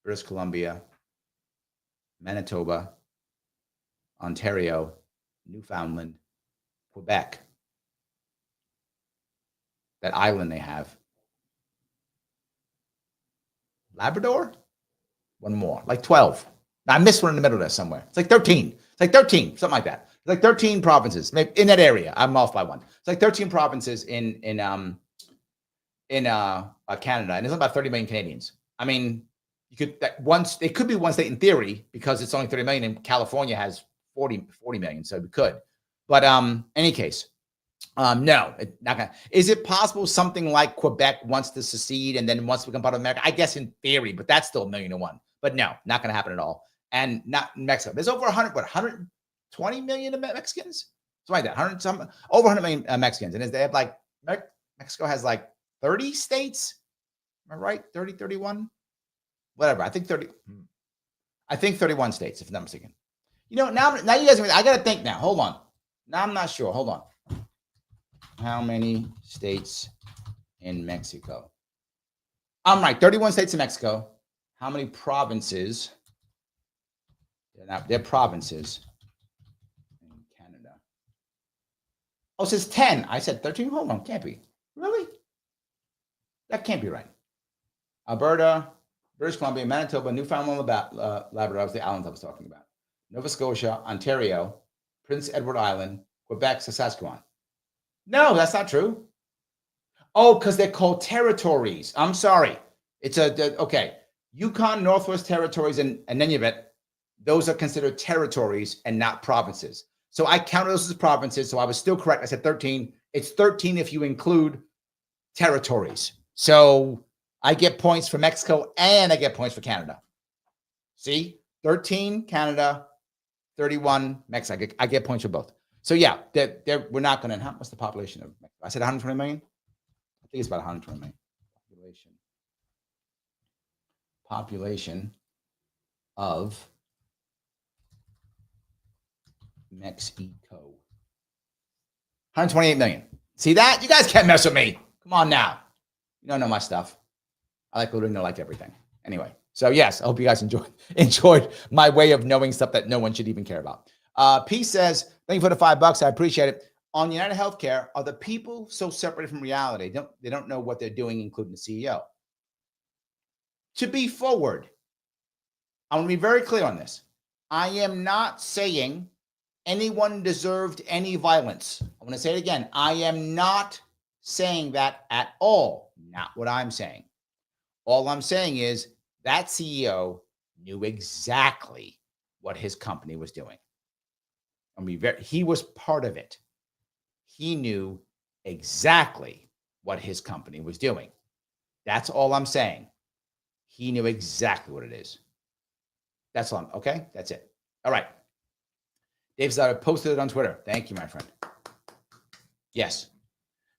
British Columbia, Manitoba, Ontario, Newfoundland, Quebec. That island they have. Labrador? One more, like 12. I missed one in the middle there somewhere. It's like 13. It's like 13, something like that. It's like 13 provinces, maybe in that area. I'm off by one. It's like 13 provinces in Canada, and there's about 30 million Canadians. I mean, it could be one state in theory because it's only 30 million, and California has 40 million, so we could. But any case, no, not gonna. Is it possible something like Quebec wants to secede and then wants to become part of America? I guess in theory, but that's still 1,000,000 to 1. But no, not going to happen at all. And not in Mexico. There's over 120 million Mexicans? Something like that. Over 100 million Mexicans. And they have Mexico has 30 states. Am I right? 30, 31? Whatever. I think 30. I think 31 states, if I'm not mistaken. Now you guys, I got to think now. Hold on. Now I'm not sure. Hold on. How many states in Mexico? I'm right. 31 states in Mexico. How many provinces? They're provinces in Canada. Oh, it says 10. I said 13. Hold on. Can't be. Really? That can't be right. Alberta, British Columbia, Manitoba, Newfoundland, Labrador, was the islands I was talking about. Nova Scotia, Ontario, Prince Edward Island, Quebec, Saskatchewan. No, that's not true. Oh, because they're called territories. I'm sorry. It's okay. Yukon, Northwest Territories, and Nunavut, those are considered territories and not provinces. So I counted those as provinces, so I was still correct. I said 13. It's 13 if you include territories. So I get points for Mexico and I get points for Canada. See? 13 Canada, 31 Mexico. I get points for both. So yeah, we're not going to. What's the population of Mexico? I said 120 million? I think it's about 120 million. Population of Mexico. 128 million. See that? You guys can't mess with me. Come on now. You don't know my stuff. I like looting, I like everything. Anyway, so yes, I hope you guys enjoyed my way of knowing stuff that no one should even care about. P says, thank you for the $5. I appreciate it. On United Healthcare, are the people so separated from reality? They don't know what they're doing, including the CEO. To be forward, I want to be very clear on this. I am not saying anyone deserved any violence. I want to say it again. I am not saying that at all. Not what I'm saying. All I'm saying is that CEO knew exactly what his company was doing. He was part of it. He knew exactly what his company was doing. That's all I'm saying. He knew exactly what it is. That's all. Okay, that's it. All right. Dave said I posted it on Twitter. Thank you, my friend. Yes.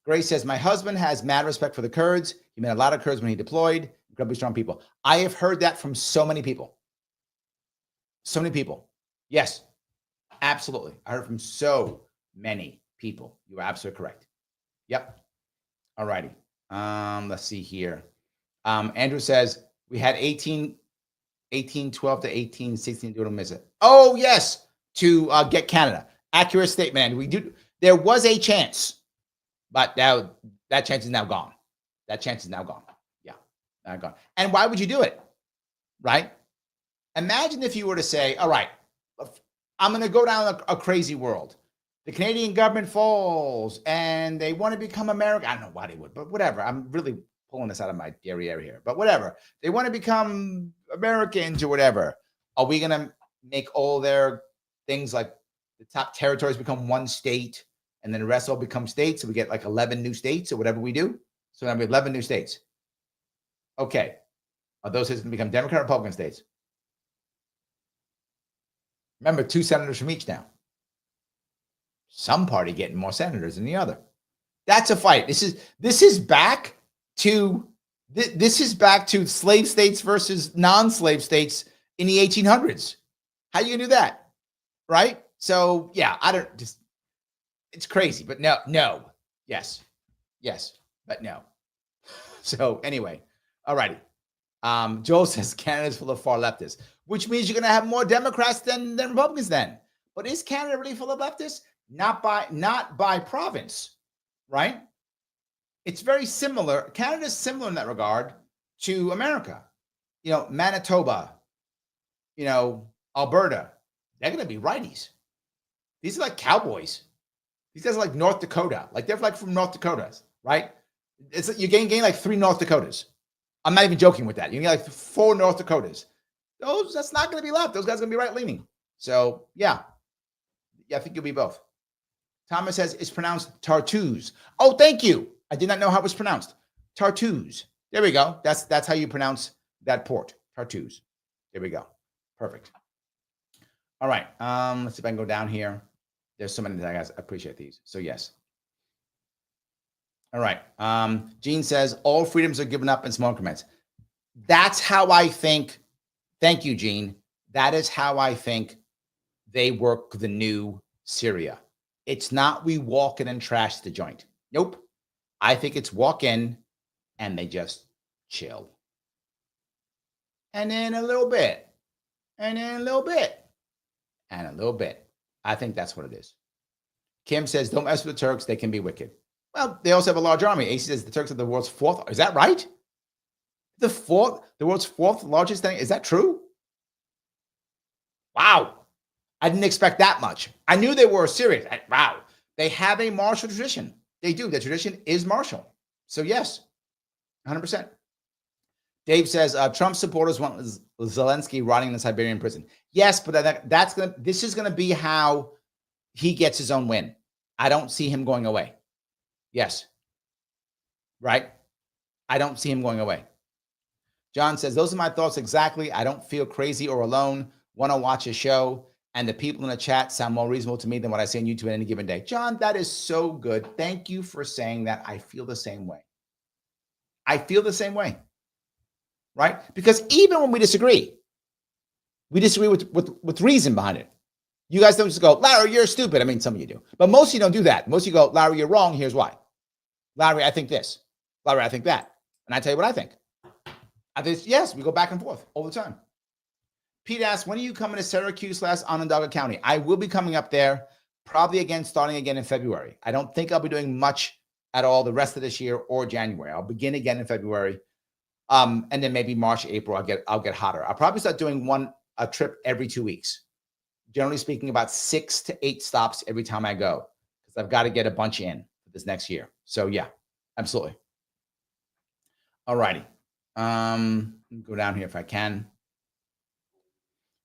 Grace says, my husband has mad respect for the Kurds. He met a lot of Kurds when he deployed. Incredibly strong people. I have heard that from so many people. So many people. Yes, absolutely. I heard from so many people. You are absolutely correct. Yep. All righty. Let's see here. Andrew says we had 1812 to 1816 to miss it. Oh, yes, to get Canada. Accurate statement, Andrew. We do. There was a chance, but now that chance is now gone. That chance is now gone. Yeah, now gone. And why would you do it? Right? Imagine if you were to say, all right, I'm going to go down a crazy world. The Canadian government falls and they want to become American. I don't know why they would, but whatever. I'm really pulling this out of my derriere here, but whatever. They want to become Americans or whatever. Are we going to make all their things like the top territories become one state and then the rest all become states? So we get like 11 new states or whatever we do. So now we have 11 new states. Okay. Are those states going to become Democrat or Republican states? Remember, 2 senators from each now. Some party getting more senators than the other. That's a fight. This is back to slave states versus non-slave states in the 1800s. How you gonna do that, right? So yeah, it's crazy, but no, yes, but no. So anyway, all righty. Joel says Canada's full of far leftists, which means you're going to have more Democrats than Republicans then. But is Canada really full of leftists? Not by province, right? It's very similar. Canada's similar in that regard to America. Manitoba, Alberta, they're going to be righties. These are like cowboys. These guys are like North Dakota. Like they're like from North Dakota, right? It's you gain like 3 North Dakotas. I'm not even joking with that. You get like 4 North Dakotas. That's not going to be left. Those guys are going to be right leaning. So yeah, I think you'll be both. Thomas says it's pronounced Tartus. Oh, thank you. I did not know how it was pronounced. Tartus. There we go. That's how you pronounce that port. Tartus. There we go. Perfect. All right. Let's see if I can go down here. There's so many guys. I appreciate these. So yes. All right. Gene says all freedoms are given up in small increments. That's how I think. Thank you, Gene. That is how I think they work the new Syria. It's not we walk in and trash the joint. Nope. I think it's walk in and they just chill. And then a little bit. And then a little bit. And a little bit. I think that's what it is. Kim says, don't mess with the Turks. They can be wicked. Well, they also have a large army. AC says the Turks are the world's 4th. Is that right? The world's 4th largest thing. Is that true? Wow. I didn't expect that much. I knew they were serious. Wow. They have a martial tradition. They do. The tradition is martial. So yes, 100%. Dave says Trump supporters want Zelensky rotting in the Siberian prison. Yes, but this is going to be how he gets his own win. I don't see him going away. Yes. Right? I don't see him going away. John says, those are my thoughts exactly. I don't feel crazy or alone. Want to watch a show. And the people in the chat sound more reasonable to me than what I say on YouTube at any given day. John, that is so good. Thank you for saying that. I feel the same way. Right? Because even when we disagree with reason behind it. You guys don't just go, Larry, you're stupid. I mean, some of you do. But most of you don't do that. Most of you go, Larry, you're wrong. Here's why. Larry, I think this. Larry, I think that. And I tell you what I think. Yes, we go back and forth all the time. Pete asks, when are you coming to Syracuse / Onondaga County? I will be coming up there probably starting again in February. I don't think I'll be doing much at all the rest of this year or January. I'll begin again in February. And then maybe March, April, I'll get hotter. I'll probably start doing a trip every 2 weeks. Generally speaking, about 6 to 8 stops every time I go, because I've got to get a bunch in for this next year. So yeah, absolutely. All righty. Go down here if I can.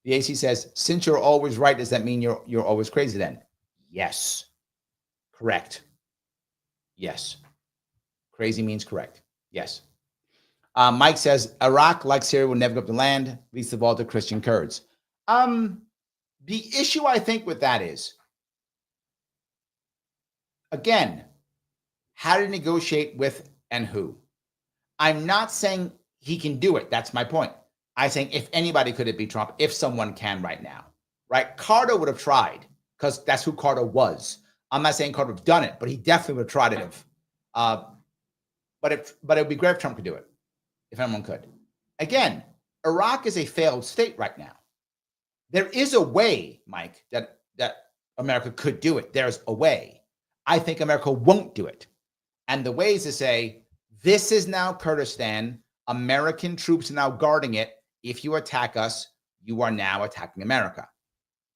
The AC says, since you're always right, does that mean you're always crazy then? Yes. Correct. Yes. Crazy means correct. Yes. Mike says, Iraq, like Syria, will never give up the land, least of all to Christian Kurds. The issue I think with that is, again, how to negotiate with and who. I'm not saying he can do it. That's my point. I'm saying if anybody could it be Trump, if someone can right now, right? Carter would have tried because that's who Carter was. I'm not saying Carter would have done it, but he definitely would have tried it. But it would be great if Trump could do it, if anyone could. Again, Iraq is a failed state right now. There is a way, Mike, that America could do it. There's a way. I think America won't do it. And the way is to say, this is now Kurdistan. American troops are now guarding it. If you attack us, you are now attacking America.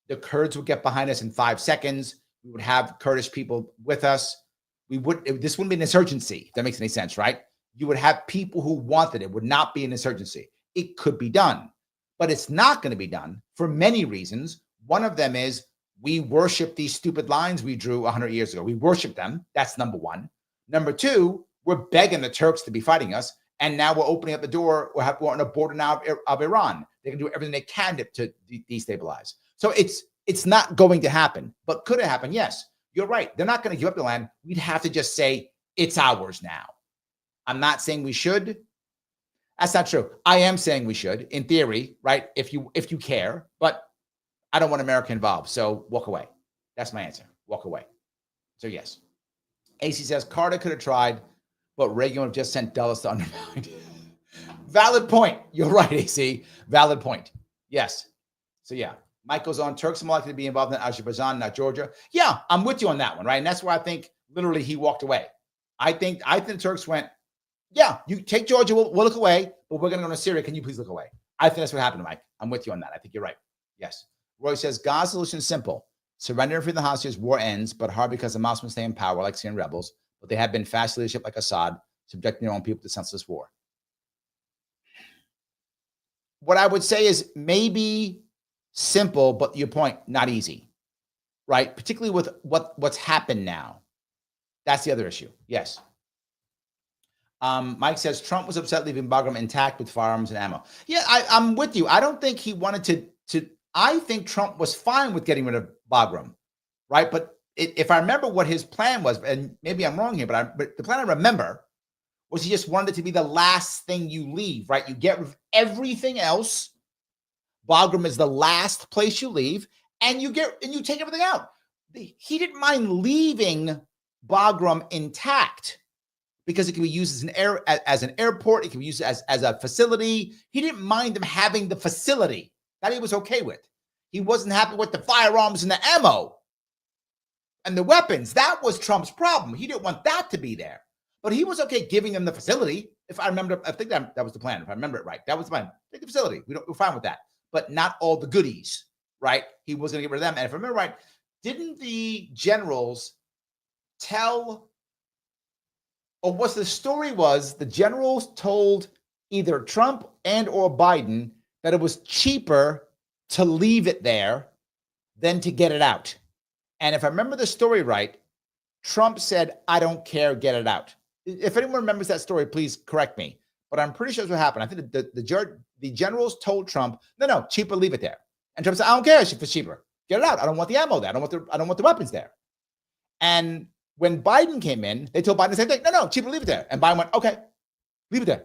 The Kurds would get behind us in 5 seconds. We would have Kurdish people with us. This wouldn't be an insurgency, if that makes any sense, right? You would have people who wanted it. It would not be an insurgency. It could be done, but it's not going to be done for many reasons. One of them is we worship these stupid lines we drew 100 years ago. We worship them. That's number one. Number two, we're begging the Turks to be fighting us. And now we're opening up the door. We're on the border now of Iran. They can do everything they can to destabilize. So it's not going to happen. But could it happen? Yes. You're right. They're not going to give up the land. We'd have to just say it's ours now. I'm not saying we should. That's not true. I am saying we should, in theory, right? If you care, but I don't want America involved. So walk away. That's my answer. Walk away. So yes. AC says Carter could have tried, but Reagan would have just sent Dulles to undermine. Valid point. You're right, AC. Valid point. Yes. So yeah. Mike goes on, Turks are more likely to be involved in Azerbaijan, not Georgia. Yeah, I'm with you on that one, right? And that's why I think literally he walked away. I think the Turks went, yeah, you take Georgia, we'll look away, but we're going to go to Syria. Can you please look away? I think that's what happened, Mike. I'm with you on that. I think you're right. Yes. Roy says, Gaza solution is simple. Surrender and free the hostages, war ends, but hard because the Muslims stay in power like Syrian rebels, but they have been fast leadership like Assad, subjecting their own people to senseless war. What I would say is maybe simple, but your point, not easy, right? Particularly with what's happened now. That's the other issue. Yes. Mike says Trump was upset leaving Bagram intact with firearms and ammo. Yeah, I'm with you. I don't think he wanted to. I think Trump was fine with getting rid of Bagram, right? But if I remember what his plan was, and maybe I'm wrong here, but the plan I remember was he just wanted it to be the last thing you leave, right? You get rid of everything else. Bagram is the last place you leave, and you take everything out. He didn't mind leaving Bagram intact because it can be used as an airport. It can be used as a facility. He didn't mind them having the facility. That he was okay with. He wasn't happy with the firearms and the ammo and the weapons. That was Trump's problem. He didn't want that to be there. But he was okay giving them the facility. If I remember, I think that was the plan. If I remember it right, that was the plan. Take the facility. We're fine with that. But not all the goodies, right? He was going to get rid of them. And if I remember right, didn't the generals tell, or what the story was, the generals told either Trump and or Biden that it was cheaper to leave it there than to get it out. And if I remember the story right, Trump said, I don't care, get it out. If anyone remembers that story, please correct me. But I'm pretty sure that's what happened. I think the generals told Trump, no, cheaper, leave it there. And Trump said, I don't care if it's cheaper. Get it out. I don't want the ammo there. I don't want the weapons there. And when Biden came in, they told Biden the same thing. No, cheaper, leave it there. And Biden went, okay, leave it there.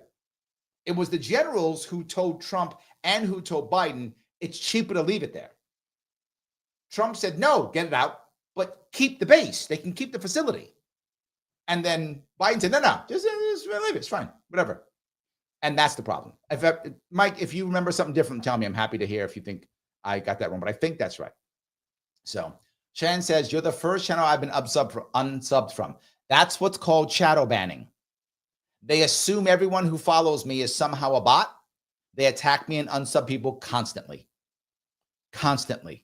It was the generals who told Trump and who told Biden, it's cheaper to leave it there. Trump said, no, get it out, but keep the base. They can keep the facility. And then Biden said, no, just leave it. It's fine, whatever. And that's the problem. Mike, if you remember something different, tell me. I'm happy to hear if you think I got that wrong, but I think that's right. So Shan says, you're the first channel I've been unsubbed from. That's what's called shadow banning. They assume everyone who follows me is somehow a bot. They attack me and unsub people constantly. Constantly.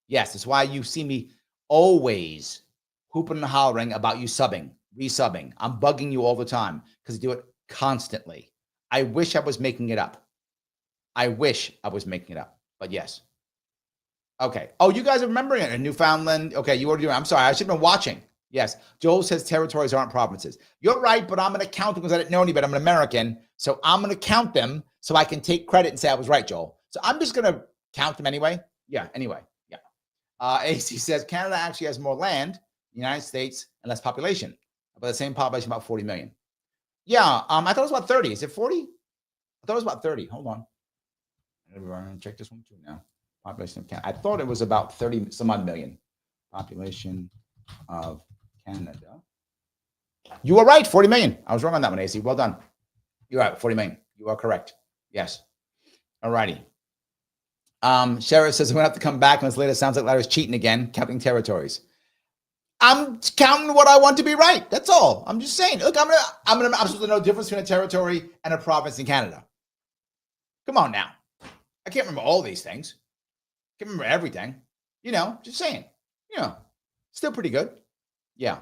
Yes, that's why you see me always hooping and hollering about you subbing, resubbing. I'm bugging you all the time because I do it constantly. I wish I was making it up. But yes. Okay. Oh, you guys are remembering it in Newfoundland. Okay, you already. I'm sorry. I should have been watching. Yes. Joel says territories aren't provinces. You're right, but I'm going to count them because I didn't know any better. I'm an American. So I'm going to count them so I can take credit and say I was right, Joel. So I'm just going to count them anyway. Yeah, anyway. Yeah. AC says Canada actually has more land, the United States, and less population. But the same population, about 40 million. Yeah, I thought it was about 30. Is it 40? I thought it was about 30. Hold on. I'm going to check this one too now. Population of Canada. I thought it was about 30 some odd million. Population of Canada. You are right, 40 million. I was wrong on that one, AC. Well done. You're right, 40 million. You are correct. Yes. All righty. Sheriff says, I'm going to have to come back when this later sounds like Larry's cheating again, counting territories. I'm counting what I want to be right. That's all. I'm just saying. Look, I'm supposed to know the difference between a territory and a province in Canada. Come on now. I can't remember all these things. I can't remember everything. Just saying. Still pretty good. Yeah.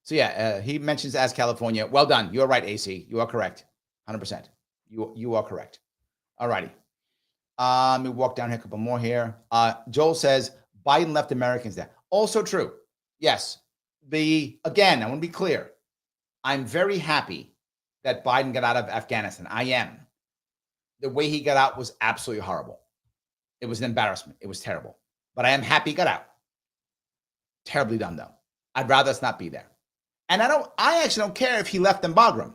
He mentions as California. Well done. You are right, AC. You are correct. 100%. You are correct. All righty. Let me walk down here a couple more here. Joel says Biden left Americans there. Also true. Yes. Again, I want to be clear. I'm very happy that Biden got out of Afghanistan. I am. The way he got out was absolutely horrible. It was an embarrassment. It was terrible. But I am happy he got out. Terribly done, though. I'd rather us not be there. And I actually don't care if he left them Bagram.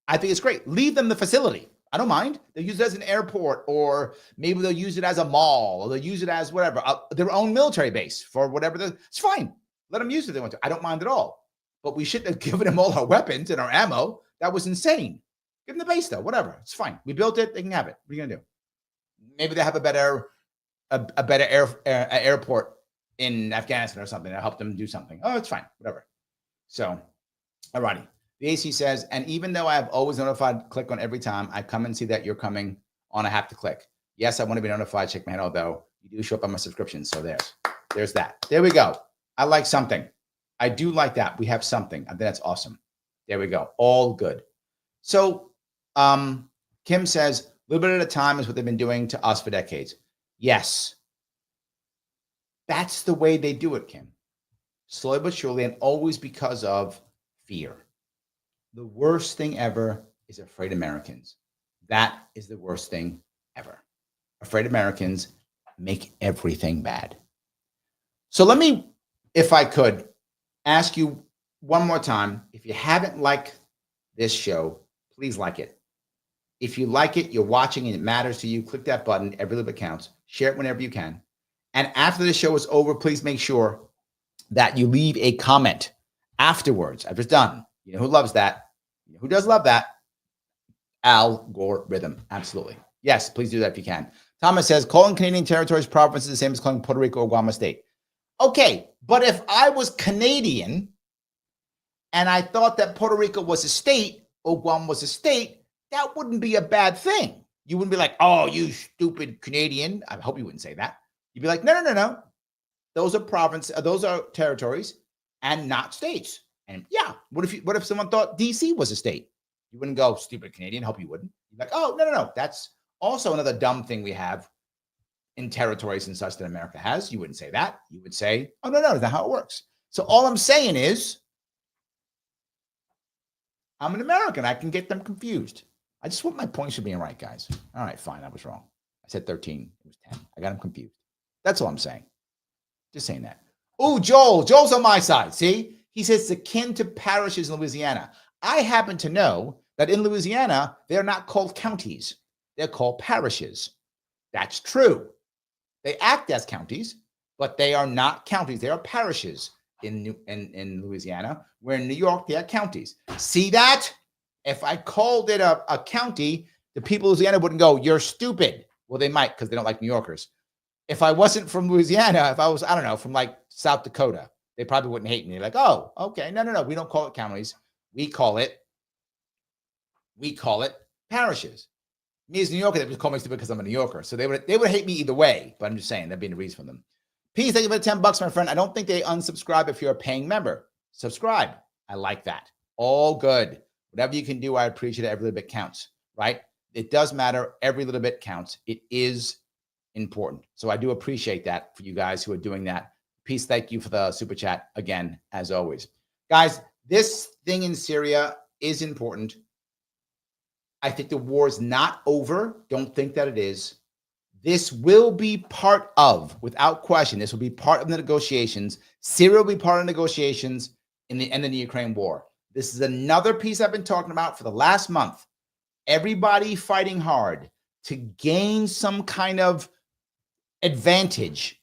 I think it's great. Leave them the facility. I don't mind. They'll use it as an airport, or maybe they'll use it as a mall, or they'll use it as whatever, their own military base for whatever. It's fine. Let them use it if they want to. I don't mind at all. But we shouldn't have given them all our weapons and our ammo. That was insane. Give them the base, though. Whatever. It's fine. We built it. They can have it. What are you going to do? Maybe they have a better airport in Afghanistan or something that help them do something. Oh, it's fine. Whatever. So, all righty. The AC says, and even though I have always notified, click on every time I come and see that you're coming on, I have to click. Yes, I want to be notified. Check my head, although you do show up on my subscription. So there's that. There we go. I like something. I do like that. We have something. I think that's awesome. There we go. All good. So Kim says, a little bit at a time is what they've been doing to us for decades. Yes. That's the way they do it, Kim. Slowly but surely, and always because of fear. The worst thing ever is afraid Americans. That is the worst thing ever. Afraid Americans make everything bad. So let me, if I could, ask you one more time. If you haven't liked this show, please like it. If you like it, you're watching and it matters to you, click that button. Every little bit counts. Share it whenever you can. And after the show is over, please make sure that you leave a comment afterwards. After it's done. You know who loves that? You know who does love that? Algorithm. Absolutely. Yes, please do that if you can. Thomas says, calling Canadian territories provinces the same as calling Puerto Rico or Guam a state. Okay, but if I was Canadian and I thought that Puerto Rico was a state or Guam was a state, that wouldn't be a bad thing. You wouldn't be like, oh, you stupid Canadian. I hope you wouldn't say that. You'd be like, no. Those are provinces, those are territories and not states. And yeah, what if someone thought DC was a state? You wouldn't go, stupid Canadian. Hope you wouldn't. You'd be like, oh, no. That's also another dumb thing we have in territories and such that America has. You wouldn't say that. You would say, oh, no, that's not how it works. So all I'm saying is, I'm an American. I can get them confused. I just want my points for being right, guys. All right, fine. I was wrong. I said 13. It was 10. I got them confused. That's all I'm saying. Just saying that. Oh, Joel's on my side. See? He says it's akin to parishes in Louisiana. I happen to know that in Louisiana, they're not called counties. They're called parishes. That's true. They act as counties, but they are not counties. They are parishes in Louisiana, where in New York, they are counties. See that? If I called it a county, the people of Louisiana wouldn't go, you're stupid. Well, they might because they don't like New Yorkers. If I wasn't from Louisiana, if I was, I don't know, from like South Dakota, they probably wouldn't hate me. They're like, oh, okay. No. We don't call it counties. We call it parishes. Me as a New Yorker, they would call me stupid because I'm a New Yorker. So they would hate me either way. But I'm just saying that'd be the reason for them. Peace, thank you for the $10, my friend. I don't think they unsubscribe if you're a paying member. Subscribe. I like that. All good. Whatever you can do, I appreciate it. Every little bit counts, right? It does matter. Every little bit counts. It is important. So I do appreciate that for you guys who are doing that. Peace, thank you for the super chat again, as always. Guys, this thing in Syria is important. I think the war is not over. Don't think that it is. This will be part of, without question, this will be part of the negotiations. Syria will be part of the negotiations in the end of the Ukraine war. This is another piece I've been talking about for the last month. Everybody fighting hard to gain some kind of advantage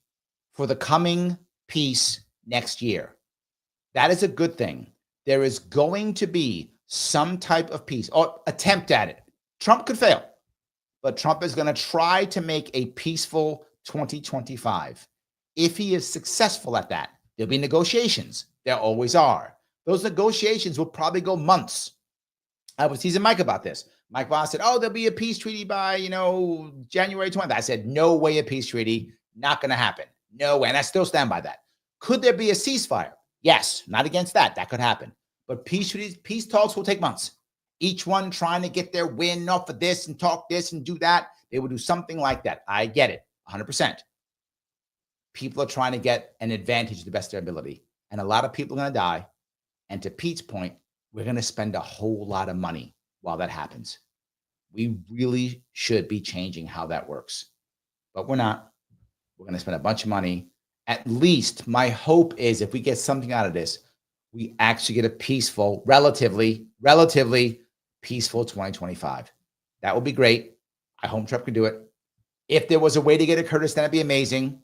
for the coming peace next year. That is a good thing. there is going to be some type of peace or attempt at it. Trump could fail, but Trump is going to try to make a peaceful 2025. If he is successful at that, there'll be negotiations. There always are. Those negotiations will probably go months. I was teasing Mike about this. Mike Voss said, there'll be a peace treaty by, January 20th. I said, no way a peace treaty. Not going to happen. No way. And I still stand by that. Could there be a ceasefire? Yes, not against that. That could happen. But peace treaties, peace talks will take months. Each one trying to get their win off of this and talk this and do that. They will do something like that. I get it, 100%. People are trying to get an advantage to the best of their ability. And a lot of people are going to die. And to Pete's point, we're going to spend a whole lot of money while that happens. We really should be changing how that works. But we're not. We're going to spend a bunch of money. At least my hope is if we get something out of this, we actually get a peaceful, relatively peaceful 2025. That would be great. I hope Trump can do it. If there was a way to get a Kurdistan, that'd be amazing.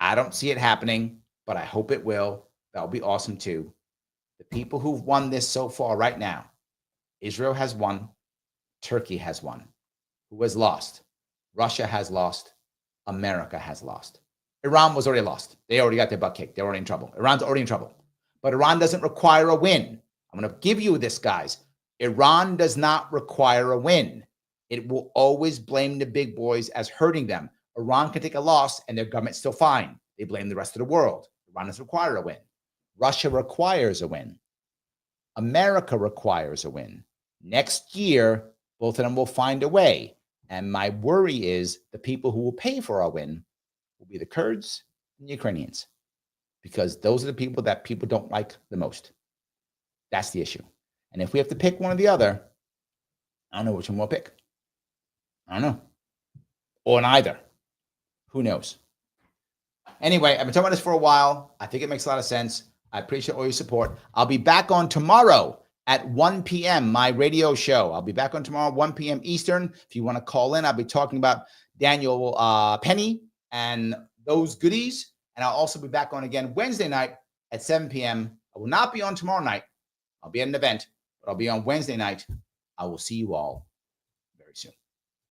I don't see it happening, but I hope it will. That would be awesome too. The people who've won this so far right now, Israel has won. Turkey has won. Who has lost? Russia has lost. America has lost. Iran was already lost. They already got their butt kicked. They're already in trouble. Iran's already in trouble. But Iran doesn't require a win. I'm going to give you this, guys. Iran does not require a win. It will always blame the big boys as hurting them. Iran can take a loss and their government's still fine. They blame the rest of the world. Iran doesn't require a win. Russia requires a win. America requires a win. Next year, both of them will find a way. And my worry is the people who will pay for our win will be the Kurds and the Ukrainians, because those are the people that people don't like the most. That's the issue. And if we have to pick one or the other, I don't know which one we'll pick. I don't know. Or neither. Who knows? Anyway, I've been talking about this for a while. I think it makes a lot of sense. I appreciate all your support. I'll be back on tomorrow at 1 p.m., my radio show. I'll be back on tomorrow, 1 p.m. Eastern. If you want to call in, I'll be talking about Daniel Penny and those goodies. And I'll also be back on again Wednesday night at 7 p.m. I will not be on tomorrow night. I'll be at an event, but I'll be on Wednesday night. I will see you all